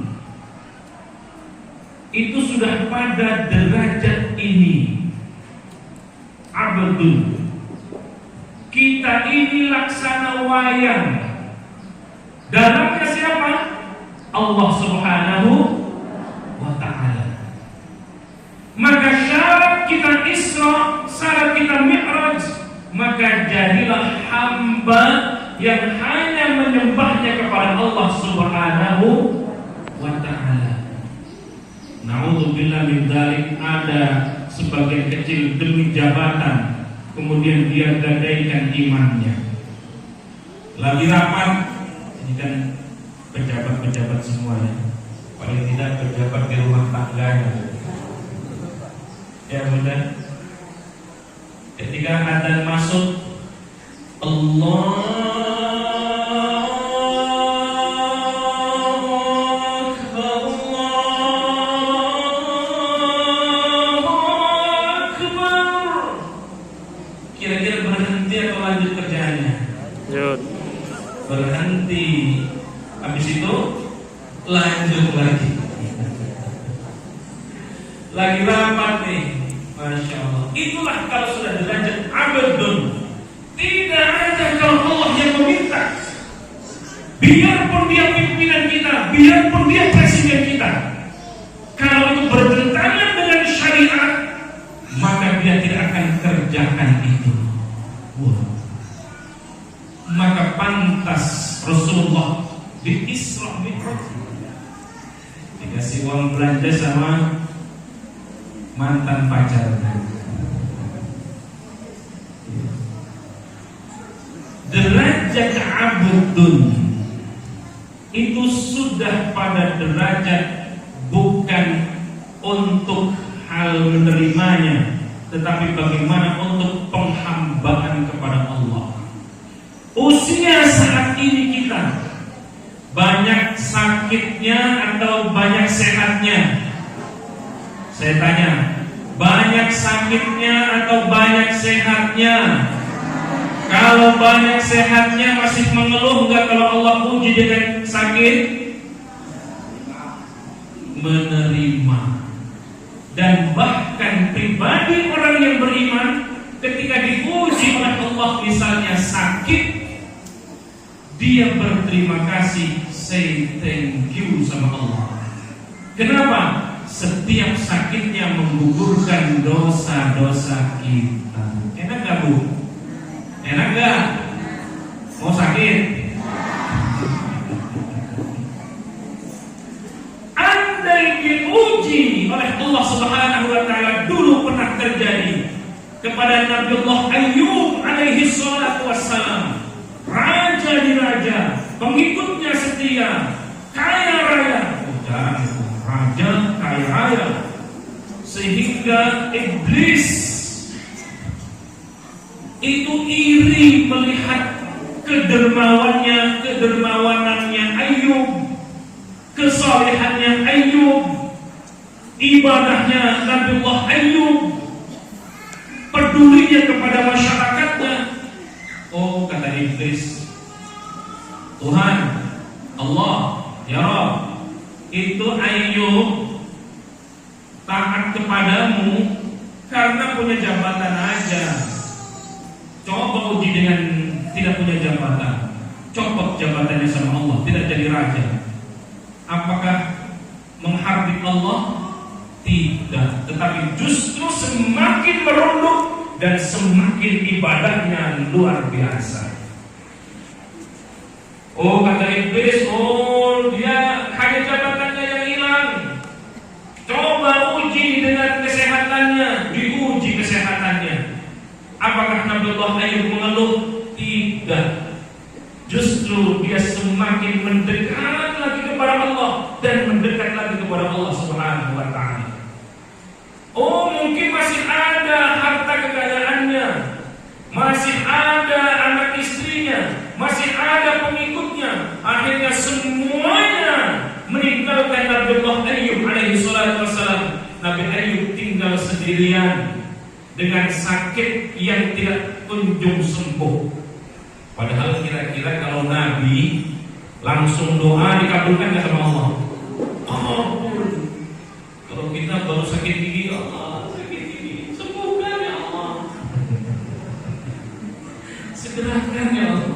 itu sudah pada derajat ini, abdul. Kita ini laksana wayang. Dalamnya siapa? Allah Subhanahu wa ta'ala. Maka syarat kita Isra, syarat kita Mi'raj, maka jadilah hamba yang hanya menyembahnya kepada Allah Subhanahu wa ta'ala. Na'udzubillah min dzalik. Ada sebagian kecil demi jabatan, kemudian dia gadaikan imannya. Lagi rapat, ini kan pejabat-pejabat semuanya, paling tidak pejabat di rumah tangganya. Ya benar. Ketika adzan masuk, Kira-kira berhenti atau lanjut kerjaannya? Lanjut. Berhenti. Habis itu lanjut lagi. Lagi rapat nih. Masya Allah. Itulah kalau sudah derajat abdun. Tidak ada kalau Allah yang meminta. Biarpun dia pimpinan kita, biarpun dia presiden kita, kalau itu bertentangan dengan syariat, maka dia tidak akan kerjakan itu. Wah. Maka pantas Rasulullah di Isra Mi'raj dikasih uang belanja sama mantan pacarnya. Derajat abdun itu sudah pada derajat bukan untuk hal menerimanya, tetapi bagaimana untuk penghambaan kepada Allah. Usia saat ini kita banyak sakitnya atau banyak sehatnya? Saya tanya, banyak sakitnya atau banyak sehatnya? Kalau banyak sehatnya masih mengeluh enggak kalau Allah uji dengan sakit? Menerima. Dan bahkan pribadi orang yang beriman ketika diuji oleh Allah misalnya sakit, dia berterima kasih, say thank you sama Allah. Kenapa? Setiap sakitnya menggugurkan dosa-dosa kita. Enak gak Bu? Enak gak? Mau sakit? Andai diuji oleh Allah Subhanahu wa Ta'ala, dulu pernah terjadi kepada Nabiullah Ayyub alaihi salatu wassalam, raja di raja, pengikutnya setia, kaya raya, raja kaya raya, sehingga iblis itu iri melihat kedermawanannya Ayyub, kesolehannya Ayyub, ibadahnya Nabiullah Ayyub, pedulinya kepada masyarakatnya. Oh, kata iblis, Tuhan Allah, ya Rabb, itu Ayyub taat kepadamu karena punya jabatan aja. Coba uji dengan tidak punya jabatan, copot jabatannya sama Allah, tidak jadi raja. Apakah menghardik Allah? Tidak, tetapi justru semakin merunduk dan semakin ibadahnya luar biasa. Oh, kata iblis, oh dia hanya jabatannya yang hilang. Coba uji dengan kesehatannya, diuji kesehatannya. Apakah Nabiullah Ayyub mengeluh? Tidak. Justru dia semakin mendekat lagi kepada Allah dan mendekat lagi kepada Allah Subhanahu wa Ta'ala. Oh, mungkin masih ada harta kekayaannya, masih ada anak istrinya, masih ada pengikutnya. Akhirnya semuanya meninggalkan Nabiullah Ayyub alaihi salatu wassalam. Nabi Ayyub tinggal sendirian dengan sakit yang tidak kunjung sembuh. Padahal kira-kira kalau Nabi langsung doa dikabulkan nggak sama Allah? Ampun. Kalau kita baru sakit gigi, Allah sakit gigi, sembuhkan ya Allah. Segerakan ya Allah.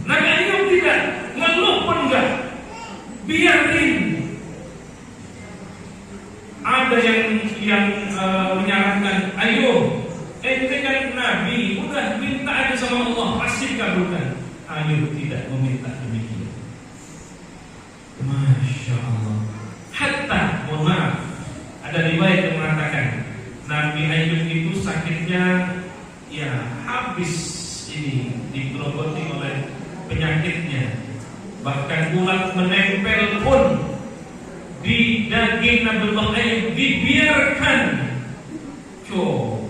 Nabi Ayyub tidak, ngeluh pun enggak, biarin. Ada yang menyarankan, ayo, ente kan Nabi, udah minta aja sama Allah, pasti dikabulkan. Ayyub tidak meminta demikian. Masya Allah. Hatta, mohon maaf, ada riwayat yang mengatakan Nabi Ayyub itu sakitnya ya habis ini digerogoti oleh penyakitnya. Bahkan ulat menempel pun di daging Nabiullah Ayyub, dibiarkan. Coba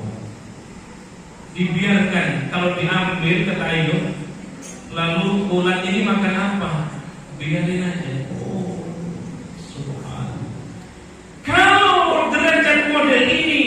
dibiarkan. Kalau diambil kata Ayub, lalu ulat ini makan apa? Biarin aja. Oh, subhanallah. Kalau derajat model ini,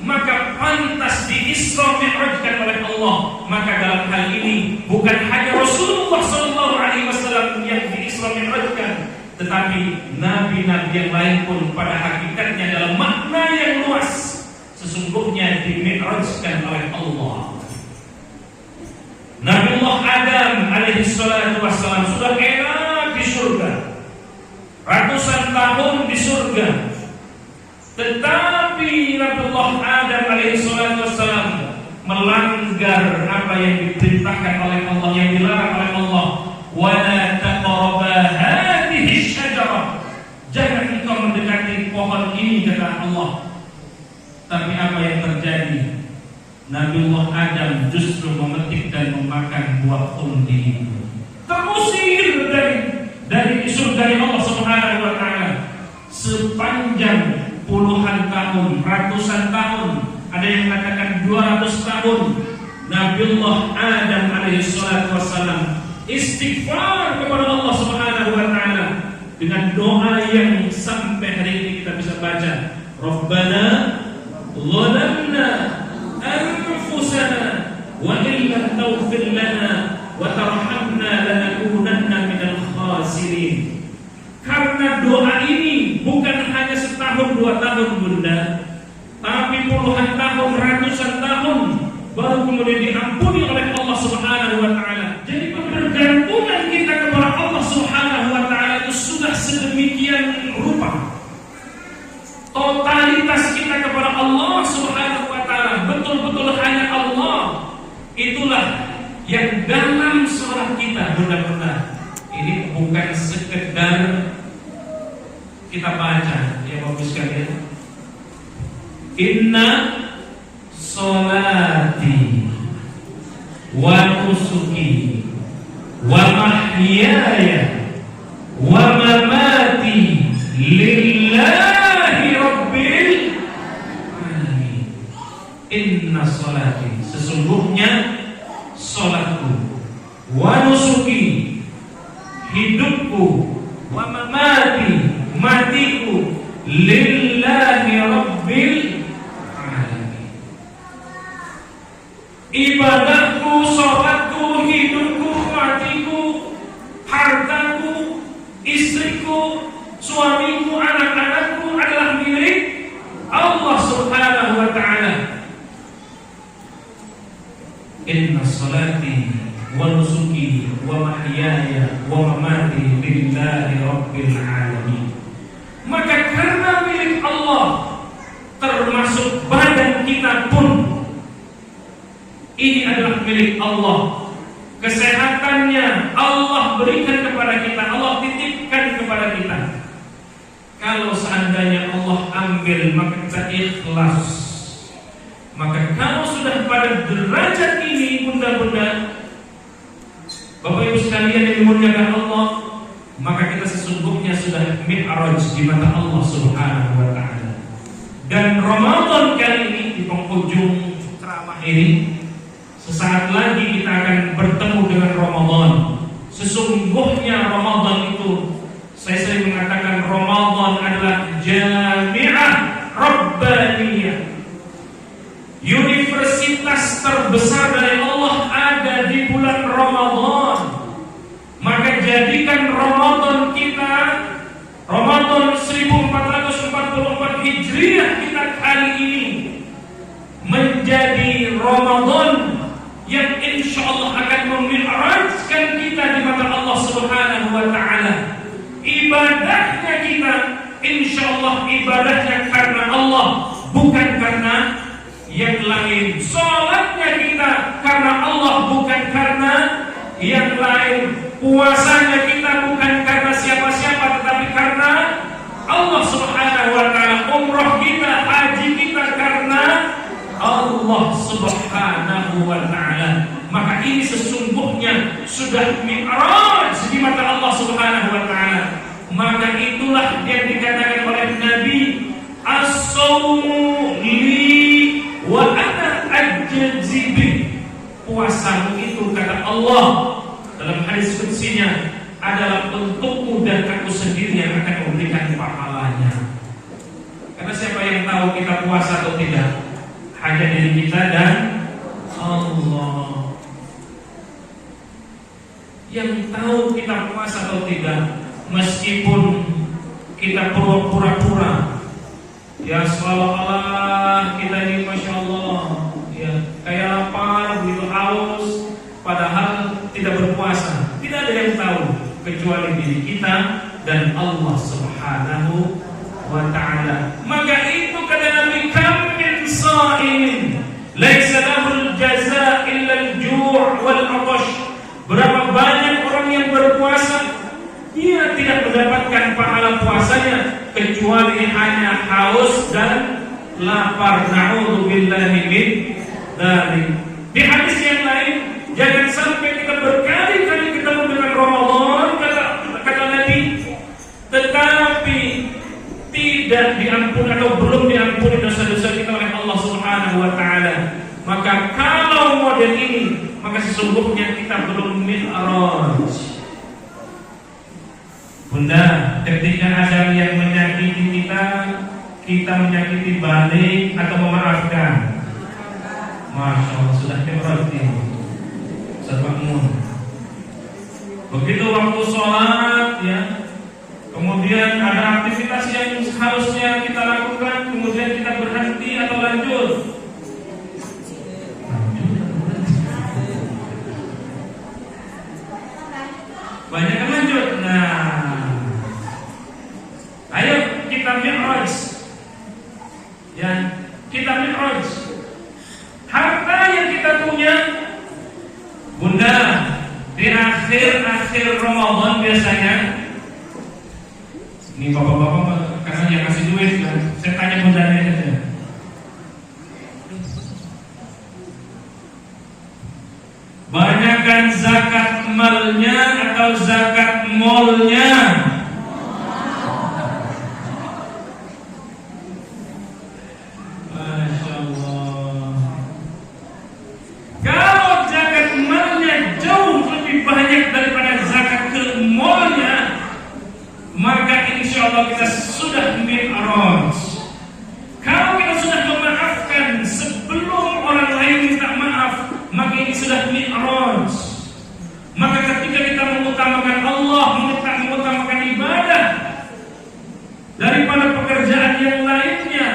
maka pantas di Isra Mi'rajkan oleh Allah. Maka dalam hal ini bukan hanya Rasulullah SAW yang di Isra Mi'rajkan, tetapi nabi-nabi yang lain pun pada hakikatnya dalam makna yang luas sesungguhnya di Mi'rajkan oleh Allah. Nabiullah Adam alaihi salatu wassalam sudah enak di surga, ratusan tahun di surga. Tetapi Nabiullah Adam alaihi salatu wassalam melanggar apa yang diperintahkan oleh Allah, yang dilarang oleh Allah. Wa la taqrabu hadhihi syajarah. Jangan engkau mendekati pohon ini kata Allah. Tapi apa yang terjadi? Nabiullah Adam justru memetik dan memakan buah undi itu. Terusir dari surga Allah Subhanahu wa taala. Sepanjang puluhan tahun, ratusan tahun, ada yang mengatakan 200 tahun, Nabiullah Adam alaihi salatu wassalam istighfar kepada Allah Subhanahu wa taala dengan doa yang sampai hari ini kita bisa baca. Rabbana zalamna anfusana wa illam taghfir lana wa tarhamna lanakunanna minal khasirin. Karena doa ini bukan hanya setahun 2 tahun Bunda, tapi puluhan tahun, ratusan tahun baru kemudian diampuni oleh Allah Subhanahu wa taala. Jadi kebergantungan kita kepada Allah Subhanahu wa taala itu sudah sedemikian rupa. Totalitas kita kepada Allah Subhanahu wa taala betul-betul hanya Allah. Itulah yang dalam sholat kita benar-benar ini bukan sekedar kita baca ya Bapak sekalian. Inna sholati wa nusuki wa mahyaya wa mamati lillahi rabbil alamin. Inna sholati, sesungguhnya sholatku, wa nusuki, hidupku, wa mamati, matiku, lillahi rabbil alamin. Ibadahku, sholatku, hidupku, matiku, hartaku, istriku, suamiku, anak-anakku adalah milik Allah Subhanahu wa ta'ala. Inna salati wa nusuki wa mahyaya wa mamati lillahi rabbil alamin. Maka karena milik Allah, termasuk badan kita pun ini adalah milik Allah. Kesehatannya Allah berikan kepada kita, Allah titipkan kepada kita. Kalau seandainya Allah ambil maka kita ikhlas. Maka kalau sudah pada derajat ini bunda-bunda, Bapak Ibu sekalian yang dimuliakan Allah, maka kita sesungguhnya sudah mi'raj di mata Allah Subhanahu wa taala. Dan Ramadan kali ini di penghujung ceramah ini, sesaat lagi kita akan bertemu dengan Ramadan. Sesungguhnya Ramadan itu, saya sering mengatakan Ramadan adalah jami'ah rabbaniyah. Universitas terbesar dari Allah ada di bulan Ramadan. Maka jadikan Ramadan kita, Ramadan 1444 Hijriah kita kali ini menjadi Ramadan yang insya Allah akan memi'rajkan kita di mata Allah Subhanahu wa ta'ala. Ibadahnya kita insya Allah ibadahnya karena Allah, bukan karena yang lain. Salatnya kita karena Allah, bukan karena yang lain. Puasanya kita bukan karena siapa-siapa, tetapi karena Allah Subhanahu wa ta'ala. Umrah kita, haji kita karena Allah Subhanahu wa ta'ala. Maka ini sesungguhnya sudah mi'raj di mata Allah Subhanahu wa ta'ala. Maka itulah yang dikatakan oleh Nabi, as-sawmu li wa ana ajzi bih. puasamu itu, kata Allah dalam hadis qudsinya, adalah untukmu dan aku sendiri yang akan memberikan pahalanya. Karena siapa yang tahu kita puasa atau tidak? Hanya diri kita dan Allah. Yang tahu kita puasa atau tidak, meskipun kita pura-pura, ya seolah-olah kita ini Masya Allah, ya kayak lapar, begitu haus, padahal tidak berpuasa. Tidak ada yang tahu kecuali diri kita dan Allah Subhanahu wa ta'ala. Maka itu kata Nabi, kam min sha'imin laisa lahul jazaa illa al-ju' wal 'atash. Berapa banyak orang yang berpuasa, dia tidak mendapatkan pahala puasanya kecuali hanya haus dan lapar. Na'udzubillahi min dzalik. Di hadis yang lain, jangan sampai kita berkali-kali ketemu dengan Ramadan, kata Nabi, tetapi tidak diampuni atau belum diampuni dosa-dosa kita oleh Allah Subhanahu wa ta'ala. Maka kalau model ini, maka sesungguhnya kita belum mi'raj. Bunda, ketika ada yang menyakiti kita menyakiti balik atau memaafkan? Masya Allah, sudah mi'raj ini. Serbamun. Begitu waktu sholat, ya, kemudian ada aktivitas yang harusnya kita lakukan, kemudian kita berhenti atau lanjut. Banyak yang lanjut. Nah, ayo kita mi'raj, ya, kita mi'raj. Harta yang kita punya, Bunda, di akhir Ramadan biasanya, ini bapak-bapak karena yang kasih duit kan, saya tanya bundanya saja. Banyakkan zakat malnya atau zakat molnya? Masya Allah. Kalau zakat malnya jauh lebih banyak daripada zakat ke molnya, maka insya Allah kita sudah mi'raj. Kalau kita sudah memaafkan sebelum orang lain minta maaf, maka ini sudah mi'raj. Maka ketika kita mengutamakan Allah, mengutamakan ibadah daripada pekerjaan yang lainnya,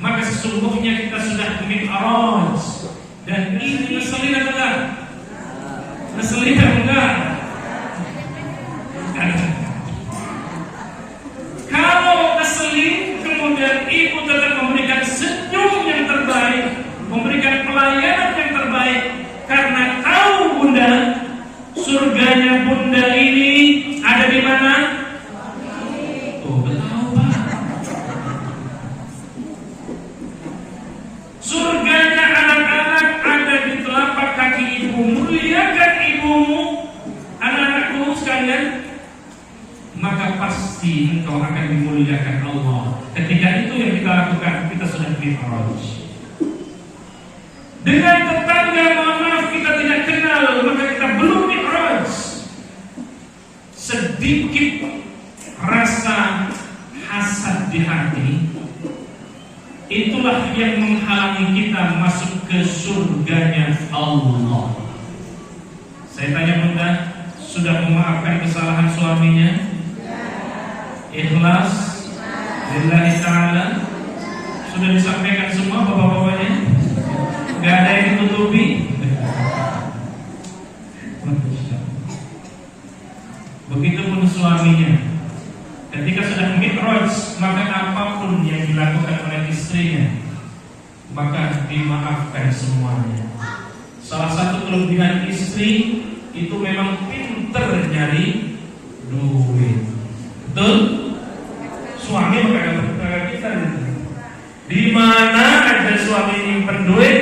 maka sesungguhnya kita sudah mi'raj. Dan ini ngeselin atau enggak? Ngeselin atau enggak? Kalau ngeselin, kemudian ibu tetap memberikan senyum yang terbaik, memberikan pelayanan yang terbaik, karena tahu Bunda, surganya Bunda ini ada di mana? Oh, tahu Pak. Surganya anak-anak ada di telapak kaki ibu. Muliakan ibumu, anak-anakku sekalian, maka pasti engkau akan dimuliakan Allah. Ketika itu yang kita lakukan, kita sudah mi'raj. Dengan tetangga, mohon maaf, kita tidak kenal, maka kita belum mi'raj. Sedikit rasa hasad di hati, itulah yang menghalangi kita masuk ke surganya Allah. Saya tanya Bunda, sudah memaafkan kesalahan suaminya? Ikhlas lillahi ta'ala? Sudah disampaikan semua bapak-bapaknya? Gak ada yang ditutupi? Begitupun suaminya, ketika sudah mi'raj, maka apapun yang dilakukan oleh istrinya, maka dimaafkan semuanya. Salah satu kelebihan istri itu memang pinter nyari duit. Betul? Suami maka kita di mana ada suami nyimpen duit,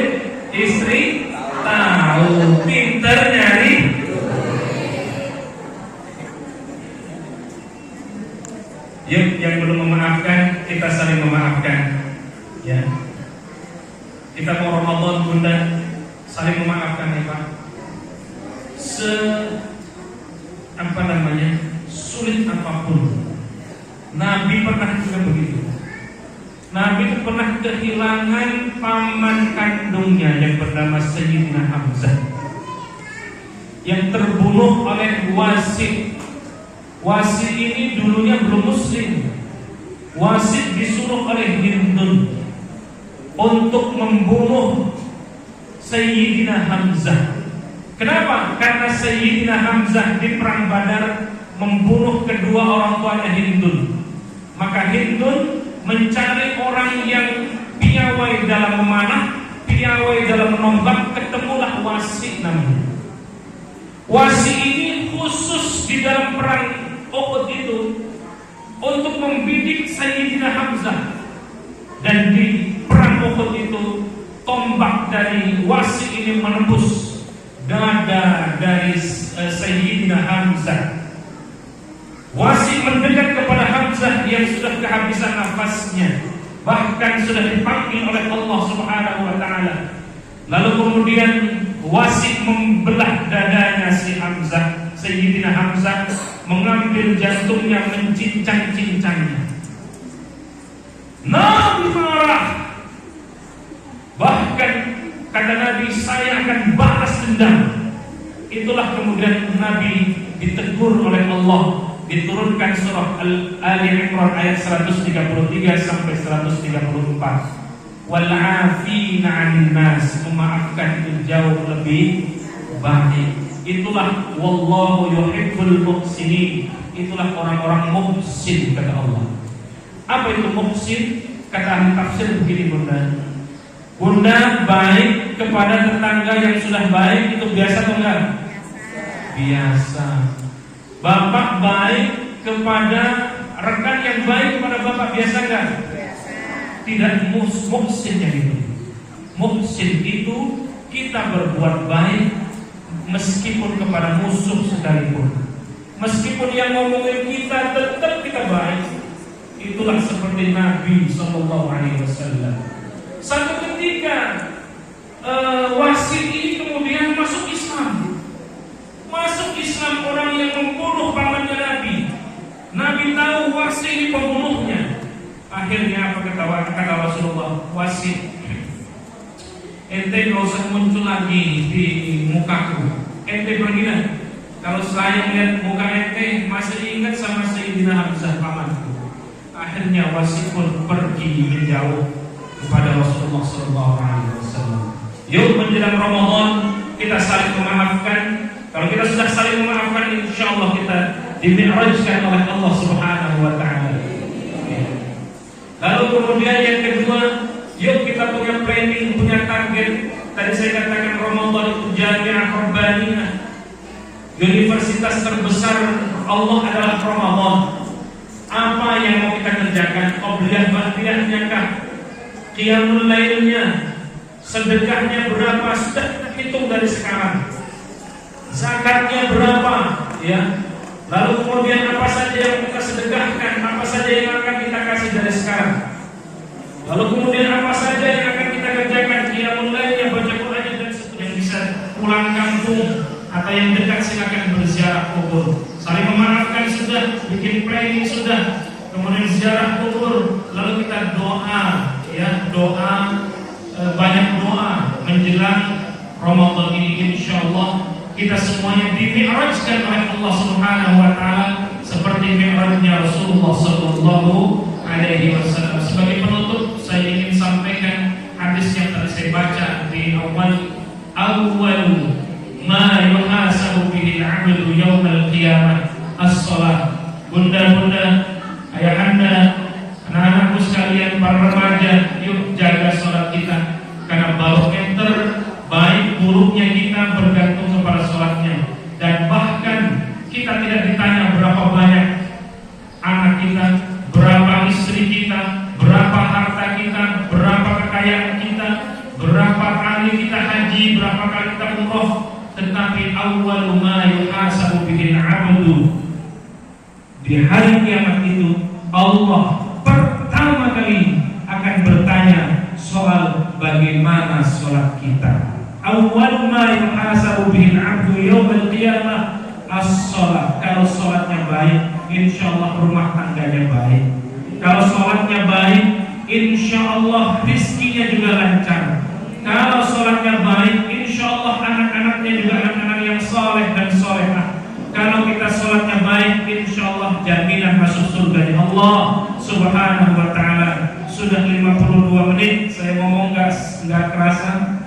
istri tahu, pinter nyari. Yuk, yang belum memaafkan, kita saling memaafkan. Ya, kita mau Ramadan Bunda, saling memaafkan ya Pak. sulit apapun, Nabi pernah juga begitu. Nabi itu pernah kehilangan paman kandungnya yang bernama Sayyidina Hamzah, yang terbunuh oleh Wasid. Wasid ini dulunya belum muslim. Wasid disuruh oleh Hindun untuk membunuh Sayyidina Hamzah. Kenapa? Karena Sayyidina Hamzah di perang Badar membunuh kedua orang tuanya Hindun. Maka Hindun mencari orang yang piawai dalam memanah, piawai dalam menombak. Ketemulah Wasi namanya. Wasi ini khusus di dalam perang Uhud itu untuk membidik Sayyidina Hamzah. Dan di perang Uhud itu tombak dari Wasi ini menembus dada dari Sayyidina Hamzah. Wasi mendekat kepada Hamzah yang sudah kehabisan nafasnya, bahkan sudah dipanggil oleh Allah Subhanahu wa taala. Lalu kemudian Wasi membelah dadanya si Hamzah, Sayyidina Hamzah, mengambil jantungnya, mencincang-cincangnya. Nabi marah. Bahkan kata Nabi, saya akan balas dendam. Itulah kemudian Nabi ditegur oleh Allah. Diturunkan surah Ali Imran ayat 133 sampai 134. Wal 'afina 'anil nas, memaafkan itu jauh lebih baik. Itulah wallahu yuhibbul muhsinin. Itulah orang-orang muhsin kata Allah. Apa itu muhsin? Kata ahli tafsir begini, Bunda. Bunda baik kepada tetangga yang sudah baik itu biasa atau enggak? Biasa. Bapak baik kepada rekan yang baik kepada bapak biasa enggak? Tidak. Muhsin yang itu. Muhsin itu kita berbuat baik meskipun kepada musuh sekalipun. Meskipun yang ngomongin kita tetap kita baik. Itulah seperti Nabi SAW. Satu ketika Wasid ini kemudian masuk Islam. Masuk Islam orang yang membunuh pamannya Nabi. Nabi tahu Wasid ini pembunuhnya. Akhirnya apa kata Rasulullah? Wasid, ente gak usah muncul lagi di mukaku. Ente pergilah. Kalau saya lihat muka ente masih ingat sama Sayyidina Hamzah pamanku. Akhirnya Wasid pun pergi menjauh kepada Rasulullah SAW. Yuk menjelang Ramadan kita saling memaafkan. Kalau kita sudah saling memaafkan, insya Allah kita dimi'rajkan oleh Allah Subhanahu wa taala. Lalu kemudian yang kedua, yuk kita punya planning, punya target. Tadi saya katakan Ramadan itu Jami'ah Rabbaniyah. Universitas terbesar Allah adalah Ramadan. Apa yang mau kita kerjakan? Qobliyah ba'diyahnya kah? Qiyamul lailnya, sedekahnya berapa? Sudah kita hitung dari sekarang. Zakatnya berapa? Ya. Lalu kemudian apa saja yang kita sedekahkan, apa saja yang akan kita kasih dari sekarang. Lalu kemudian apa saja yang akan kita kerjakan? Qiyamul lailnya, baca Qur'an dan yang bisa pulang kampung atau yang dekat silakan berziarah kubur. Saling memaafkan sudah, bikin planning sudah, kemudian ziarah kubur, lalu kita doa, ya doa, banyak doa menjelang Ramadan ini. Insyaallah kita semuanya dimi'rajkan oleh Allah Subhanahu wa taala seperti mi'rajnya Rasulullah sallallahu alaihi wasallam. Sebagai penutup saya ingin sampaikan hadis yang tadi saya baca di awal ma yuhasabu bihi al-'abdu yaumal qiyamah as-shalah. Bunda-bunda, ayahanda, anak-anakku sekalian, para remaja, yuk jaga sholat kita, karena barometer baik buruknya kita bergantung kepada sholatnya. Dan bahkan kita tidak ditanya berapa banyak anak kita, berapa istri kita, berapa harta kita, berapa kekayaan kita, berapa kali kita haji, berapa kali kita umroh. Tetapi awwalu ma yuhasabu bihi al-'abdu, di hari kiamat itu Allah pertama kali akan bertanya soal bagaimana sholat kita. awwal ma yuhasabu bihi al-'abdu yaumil qiyamah as-shalah. Kalau salatnya baik, insyaallah rumah tangganya baik. Kalau salatnya baik, insyaallah rizkinya juga lancar. Kalau salatnya baik, insyaallah anak-anaknya juga anak-anak yang saleh dan salehah. Kalau kita salatnya baik, insyaallah jaminan masuk surga Allah Subhanahu wa taala. Sudah 52 menit saya ngomong enggak kerasa.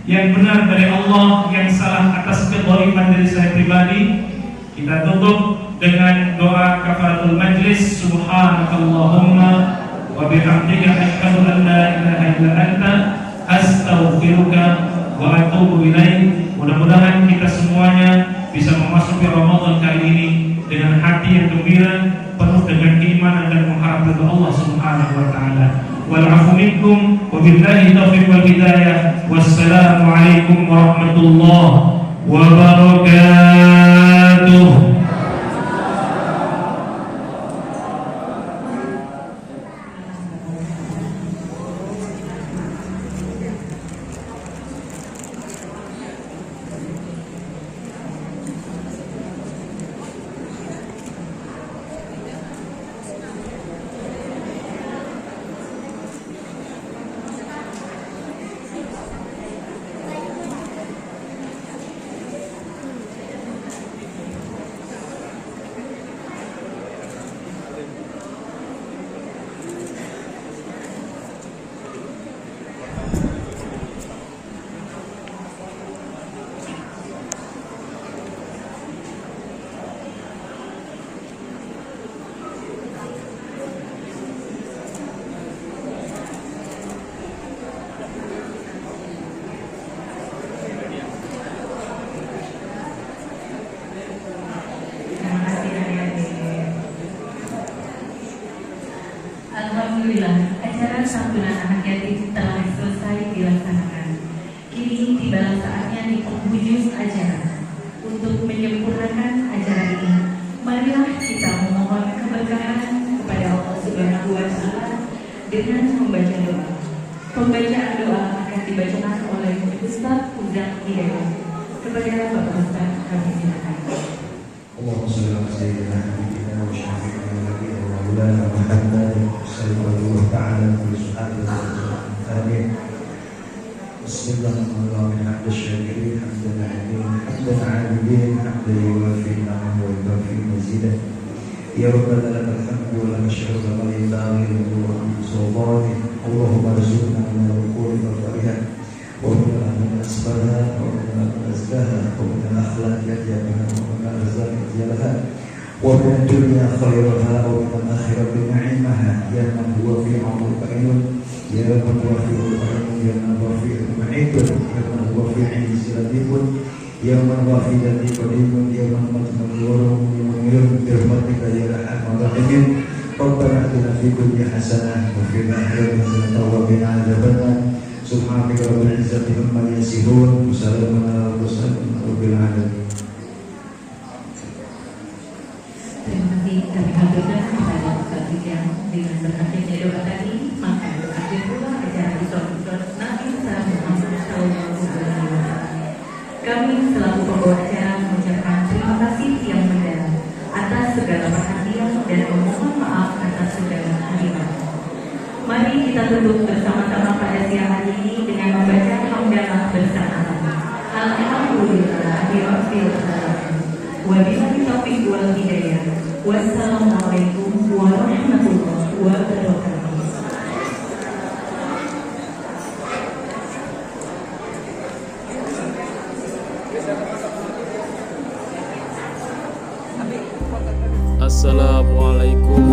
Yang benar dari Allah, yang salah atas kedoliman dari saya pribadi. Kita tutup dengan doa kafaratul majlis. Subhanakallahumma wa bihamdika asyhadu an la ilaha illa anta astaghfiruka wa atubu ilaik. Mudah-mudahan kita semuanya bisa memasuki Ramadan kali ini dengan hati yang gembira, penuh dengan keimanan dan mengharap ridha Allah Subhanahu wa taala. Wal 'afu minkum wa billahi taufiq wal hidayah. Wassalamu alaikum warahmatullahi wabarakatuh. Alhamdulillah, acara santunan anak yatim telah selesai dilaksanakan. Kini tiba saatnya di penghujung acara. Untuk menyempurnakan acara ini, marilah kita memohon keberkahan kepada Allah Subhanahu wa taala dengan membaca doa. Pembacaan doa akan dibacakan oleh Ustaz Uzang Hidayat. Kepada Bapak Ustaz kami silakan. اللهم صل على سيدنا حبيبنا وشفيعنا ونبينا ومولانا محمد صلى الله تعالى عليه وسلم. آمين. بسم الله الرحمن الرحيم. حمد الشاكرين حمد العالمين حمد العابدين حمدا يوافي نعمه ويكافئ مزيدا. يا ربنا لك الحمد ولك الشكر كما ينبغي لنور سلطانك. اللهم ارزقنا من العقول والفرحة ومن الأسباب ومن الأزكاها ومن الأخلاق يجبها ومن الأرزاق يجلها ومن الدنيا خيرها ومن الآخرة نعيمها يا من هو في عمرك عين يا من هو في عمرك يا من هو في معيد يا من هو في عز لطيف يا من هو في ذاتي قديم يا من مجنون يوم برحمتك يا أرحم الراحمين. ربنا آتنا في الدنيا حسنة وفي الآخرة حسنة وقنا عذاب النار. Subhanaka rabbil izzati amma yasifun wa salamun ala al-mursalin rabbil alamin. Terima kasih kami haturkan kepada Ustaz yang dengan berakhirnya doa tadi, maka berakhir pula acara Isra Nabi Muhammad SAW. Kami selaku pembawa acara mengucapkan terima kasih yang mendalam atas segala perhatian dan memohon maaf atas segala kehadiran. Mari kita tutup bersama-sama pada siang hari ini dengan membaca hamdalah bersama-sama. Alhamdulillahirabbil alamin. Wabillahi taufiq wal hidayah. Wassalamualaikum warahmatullahi wabarakatuh. Assalamualaikum